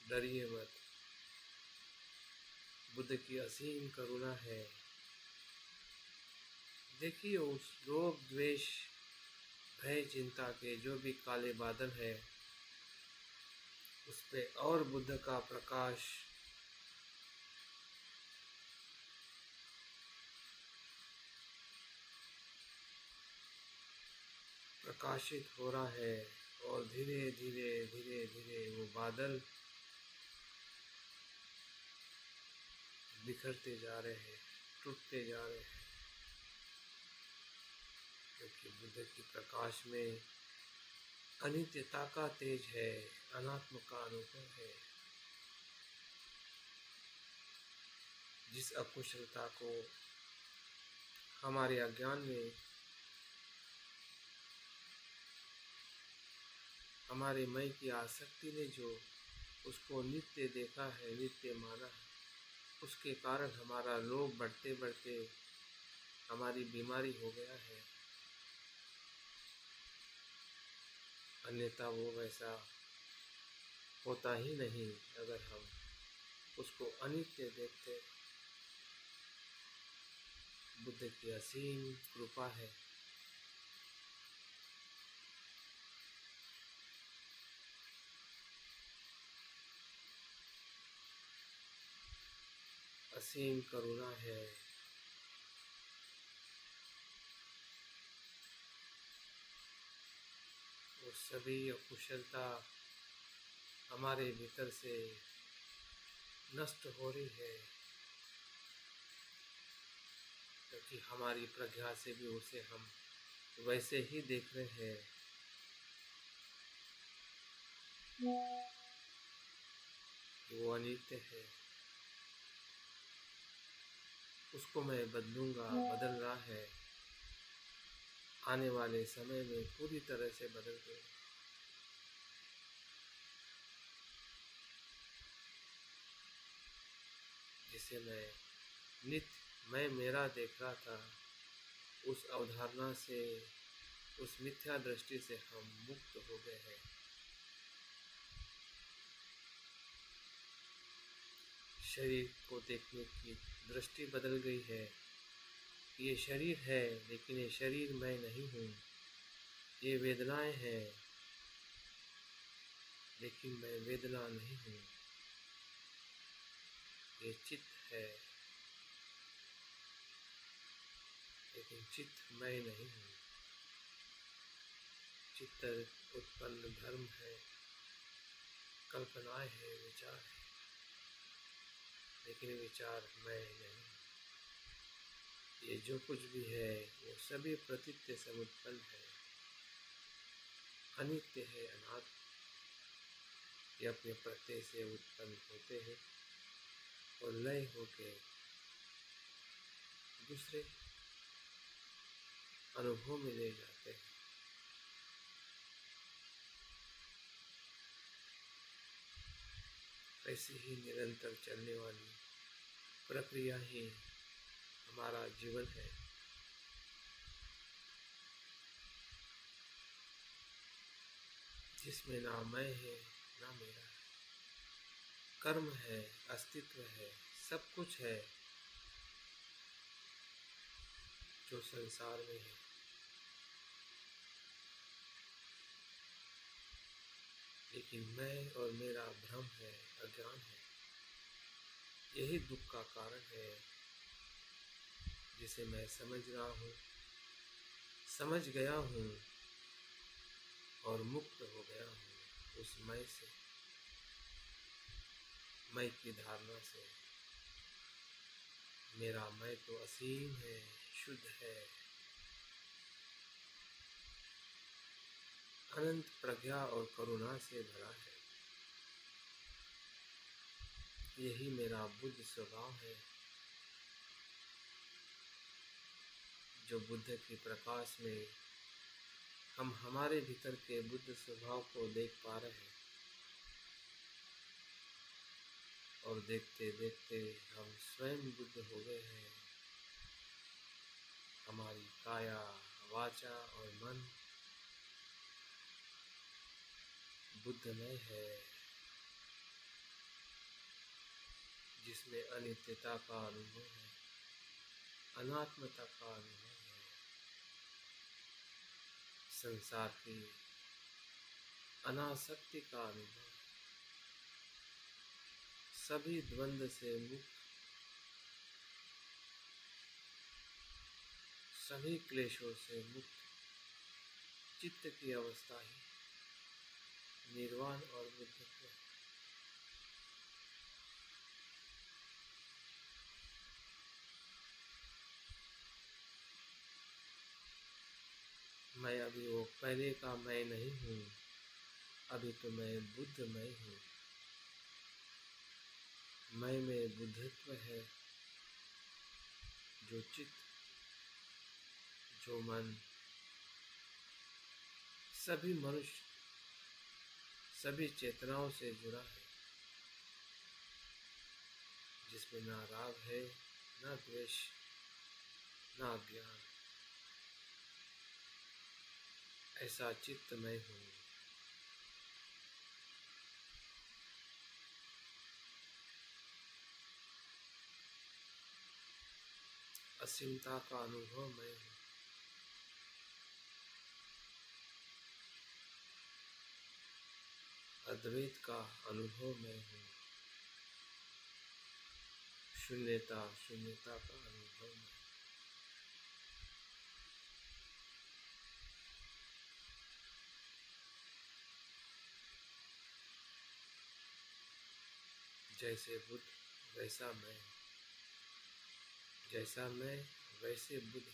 डरिए मत। बुद्ध की असीम करुणा है। देखिए उस लोभ, द्वेष, भय, चिंता के जो भी काले बादल है उस पे और बुद्ध का प्रकाश प्रकाशित हो रहा है और धीरे धीरे धीरे धीरे वो बादल बिखरते जा रहे हैं, टूटते जा रहे हैं, क्योंकि बुद्ध की प्रकाश में अनित्यता का तेज है, अनात्म का अनुभव है। जिस अकुशलता को हमारे अज्ञान में, हमारे मय की आसक्ति ने जो उसको नित्य देखा है, नित्य माना है, उसके कारण हमारा लोभ बढ़ते बढ़ते हमारी बीमारी हो गया है। अन्यथा वो वैसा होता ही नहीं अगर हम उसको अनित्य देखते। बुद्ध की असीम कृपा है। असीम करुणा है। वो सभी अकुशलता हमारे भीतर से नष्ट हो रही है, क्योंकि हमारी प्रज्ञा से भी उसे हम वैसे ही देख रहे हैं। वो अनित्य है, उसको मैं बदलूंगा, बदल रहा है, आने वाले समय में पूरी तरह से बदल दूंगा। जिसे मैं मेरा देख रहा था, उस अवधारणा से, उस मिथ्या दृष्टि से हम मुक्त हो गए हैं। शरीर को देखने की दृष्टि बदल गई है। ये शरीर है लेकिन ये शरीर मैं नहीं हूँ। ये वेदनाएं हैं लेकिन मैं वेदना नहीं हूँ। ये चित्त है, लेकिन चित्त मैं नहीं हूँ। चित्त उत्पन्न धर्म है, कल्पनाएं है, विचार है, लेकिन विचार मैं नहीं। ये जो कुछ भी है वो सभी प्रतीत्य से उत्पन्न है, अनित्य है, अनात्म। ये अपने प्रत्यय से उत्पन्न होते हैं और लय होके दूसरे अनुभव में ले जाते हैं। ऐसी ही निरंतर चलने वाली प्रक्रिया ही हमारा जीवन है। जिसमें ना मैं है ना मेरा है, कर्म है, अस्तित्व है, सब कुछ है जो संसार में है। लेकिन मैं और मेरा भ्रम है, अज्ञान है। यही दुख का कारण है, जिसे मैं समझ रहा हूँ, समझ गया हूँ और मुक्त हो गया हूँ उस मैं से, मैं की धारणा से। मेरा मैं तो असीम है, शुद्ध है, अनंत प्रज्ञा और करुणा से भरा है। यही मेरा बुद्ध स्वभाव है, जो बुद्ध के प्रकाश में हम हमारे भीतर के बुद्ध स्वभाव को देख पा रहे हैं। और देखते देखते हम स्वयं बुद्ध हो गए हैं। हमारी काया, वाचा और मन बुद्धमय है, जिसमें अनित्यता का अनुभव है, अनात्मता का अनुभव है, संसार की अनासक्ति का अनुभव है, सभी द्वंद्व से मुक्त, सभी क्लेशों से मुक्त चित्त की अवस्था ही निर्वाण और बुद्धत्व है। मैं अभी वो पहले का मैं नहीं हूँ, अभी तो मैं बुद्धमय हूँ। मैं में बुद्धत्व है, जो चित्त, जो मन, सभी मनुष्य, सभी चेतनाओं से जुड़ा है, जिसमें ना राग है, ना द्वेष, ना ज्ञान। ऐसा चित्त मैं हूँ। असीमता का अनुभव मैं हूँ। अद्वैत का अनुभव मैं हूँ। शून्यता, शून्यता का अनुभव मैं हूँ। जैसे बुद्ध वैसा मैं, जैसा मैं वैसे बुद्ध।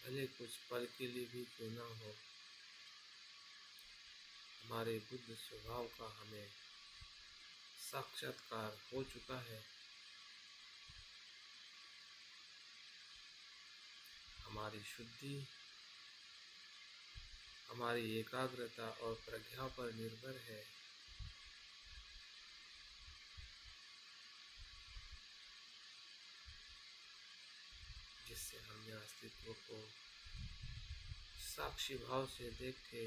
भले कुछ पल के लिए भी क्यों ना हो, हमारे बुद्ध स्वभाव का हमें साक्षात्कार हो चुका है। हमारी शुद्धि, हमारी एकाग्रता और प्रज्ञा पर निर्भर है। जिससे हमने अस्तित्व को साक्षी भाव से देख के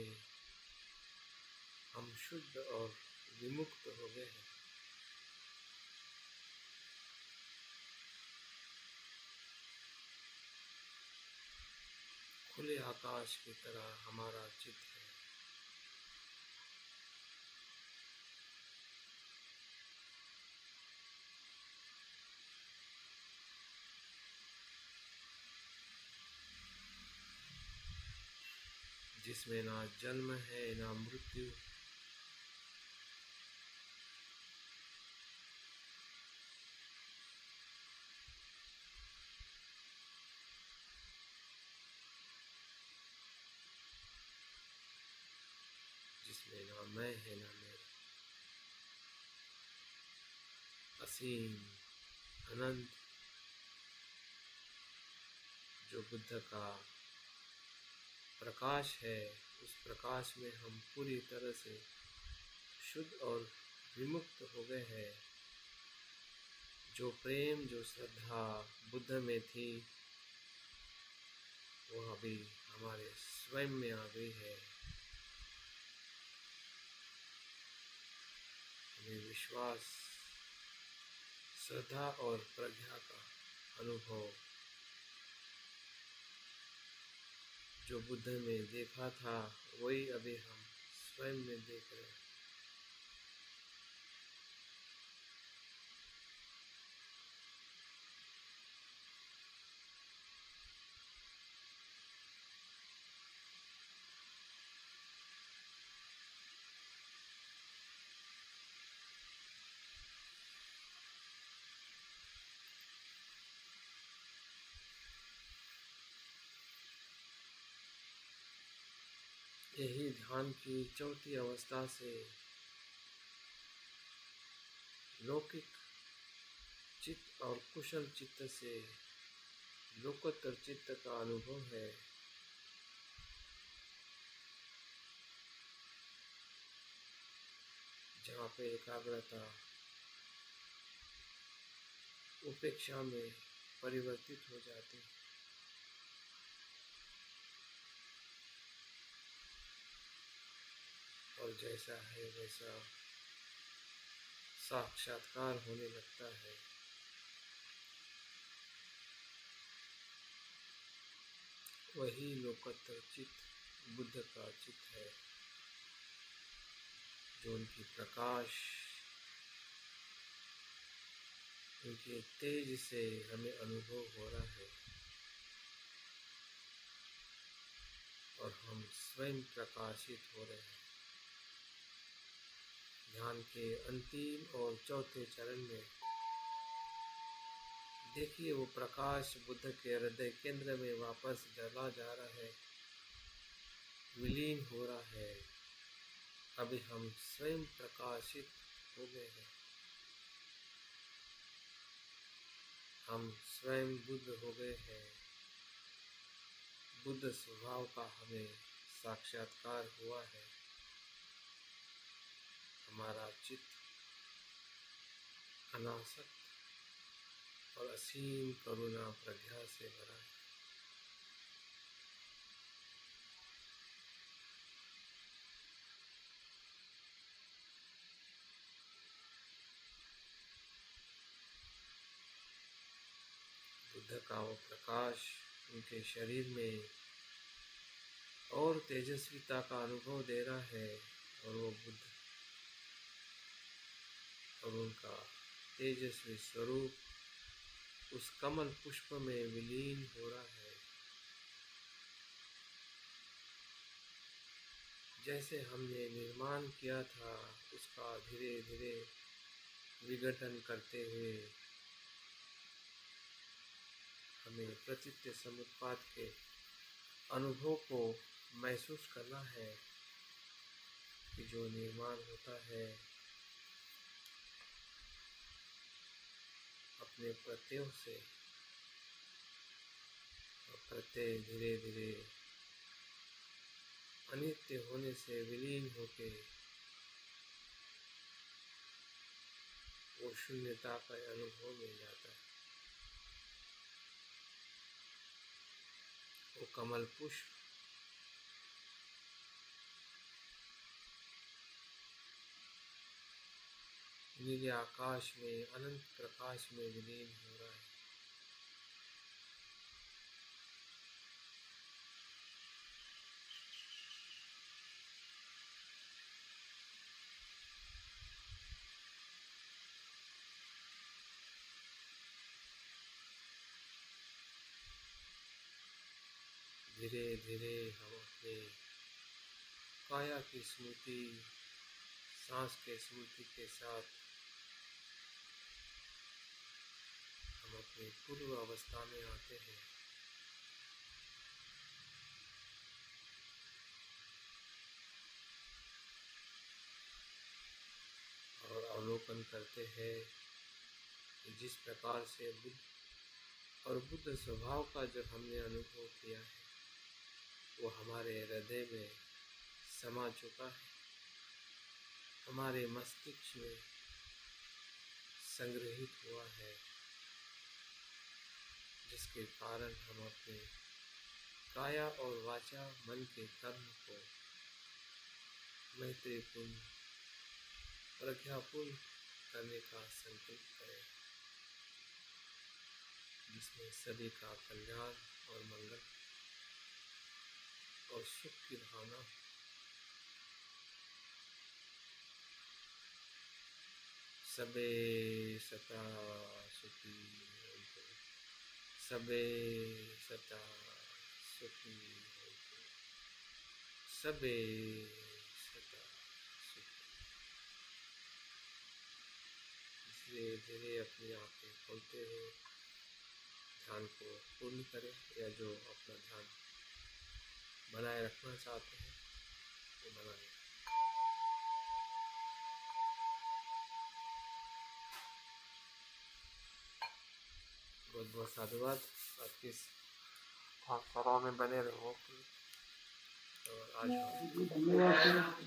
हम शुद्ध और विमुक्त हो गए हैं। खुले आकाश प्रकाश की तरह हमारा चित्त है। जिसमें ना जन्म है ना मृत्यु, जिसमें ना मैं है ना मेरा, असीम अनंत जो बुद्ध का प्रकाश है, उस प्रकाश में हम पूरी तरह से शुद्ध और विमुक्त हो गए हैं। जो प्रेम जो श्रद्धा बुद्ध में थी, वो अभी हमारे स्वयं में आ गई है। हमें विश्वास, श्रद्धा और प्रज्ञा का अनुभव जो बुद्ध में देखा था, वही अभी हम स्वयं में देख रहे हैं। यही ध्यान की चौथी अवस्था से लौकिक चित्त और कुशल चित्त से लोकोत्तर चित्त का अनुभव है। जहाँ पे एकाग्रता उपेक्षा में परिवर्तित हो जाती है और जैसा है वैसा साक्षात्कार होने लगता है। वही लोकोत्तर चित्त बुद्ध का चित्त है, जो उनकी प्रकाश, उनके तेज से हमें अनुभव हो रहा है और हम स्वयं प्रकाशित हो रहे हैं। ध्यान के अंतिम और चौथे चरण में देखिए, वो प्रकाश बुद्ध के हृदय केंद्र में वापस चला जा रहा है, विलीन हो रहा है। अभी हम स्वयं प्रकाशित हो गए हैं, हम स्वयं बुद्ध हो गए हैं। बुद्ध स्वभाव का हमें साक्षात्कार हुआ है। हमारा चित्त अनासक्त और असीम करुणा प्रज्ञा से भरा है। बुद्ध का वो प्रकाश उनके शरीर में और तेजस्विता का अनुभव दे रहा है और वो बुद्ध और उनका तेजस्वी स्वरूप उस कमल पुष्प में विलीन हो रहा है। जैसे हमने निर्माण किया था, उसका धीरे धीरे विघटन करते हुए हमें प्रतीत्य समुत्पाद के अनुभव को महसूस करना है कि जो निर्माण होता है अपने प्रत्ययों से, और प्रत्यय धीरे धीरे अनित्य होने से विलीन होके वो शून्यता का अनुभव मिल जाता है। वो कमल पुष्प नीले आकाश में अनंत प्रकाश में विलीन हो रहा है। धीरे धीरे हम अपने काया की स्मृति, सांस के स्मृति के साथ हम अपनी पूर्व अवस्था में आते हैं और अवलोकन करते हैं कि जिस प्रकार से बुद्ध और बुद्ध स्वभाव का जो हमने अनुभव किया है वो हमारे हृदय में समा चुका है, हमारे मस्तिष्क में संग्रहित हुआ है, जिसके कारण हम अपने काया और वाचा मन के कर्म को मैत्रीपूर्ण प्रज्ञापूर्ण करने का संकल्प करें, जिसमें सभी का कल्याण और मंगल और सुख की भावना। सबे सता सुखी होइतु, सबे सता सुखी होइतु, सबे सता सुखी। धीरे धीरे अपनी आंखें खोलते हुए ध्यान को पूर्ण करें, या जो अपना ध्यान बनाए रखना चाहते हैं वो बनाएं। बहुत बहुत साधुवाद आपकी सराह में बने रहो और आज धन्यवाद।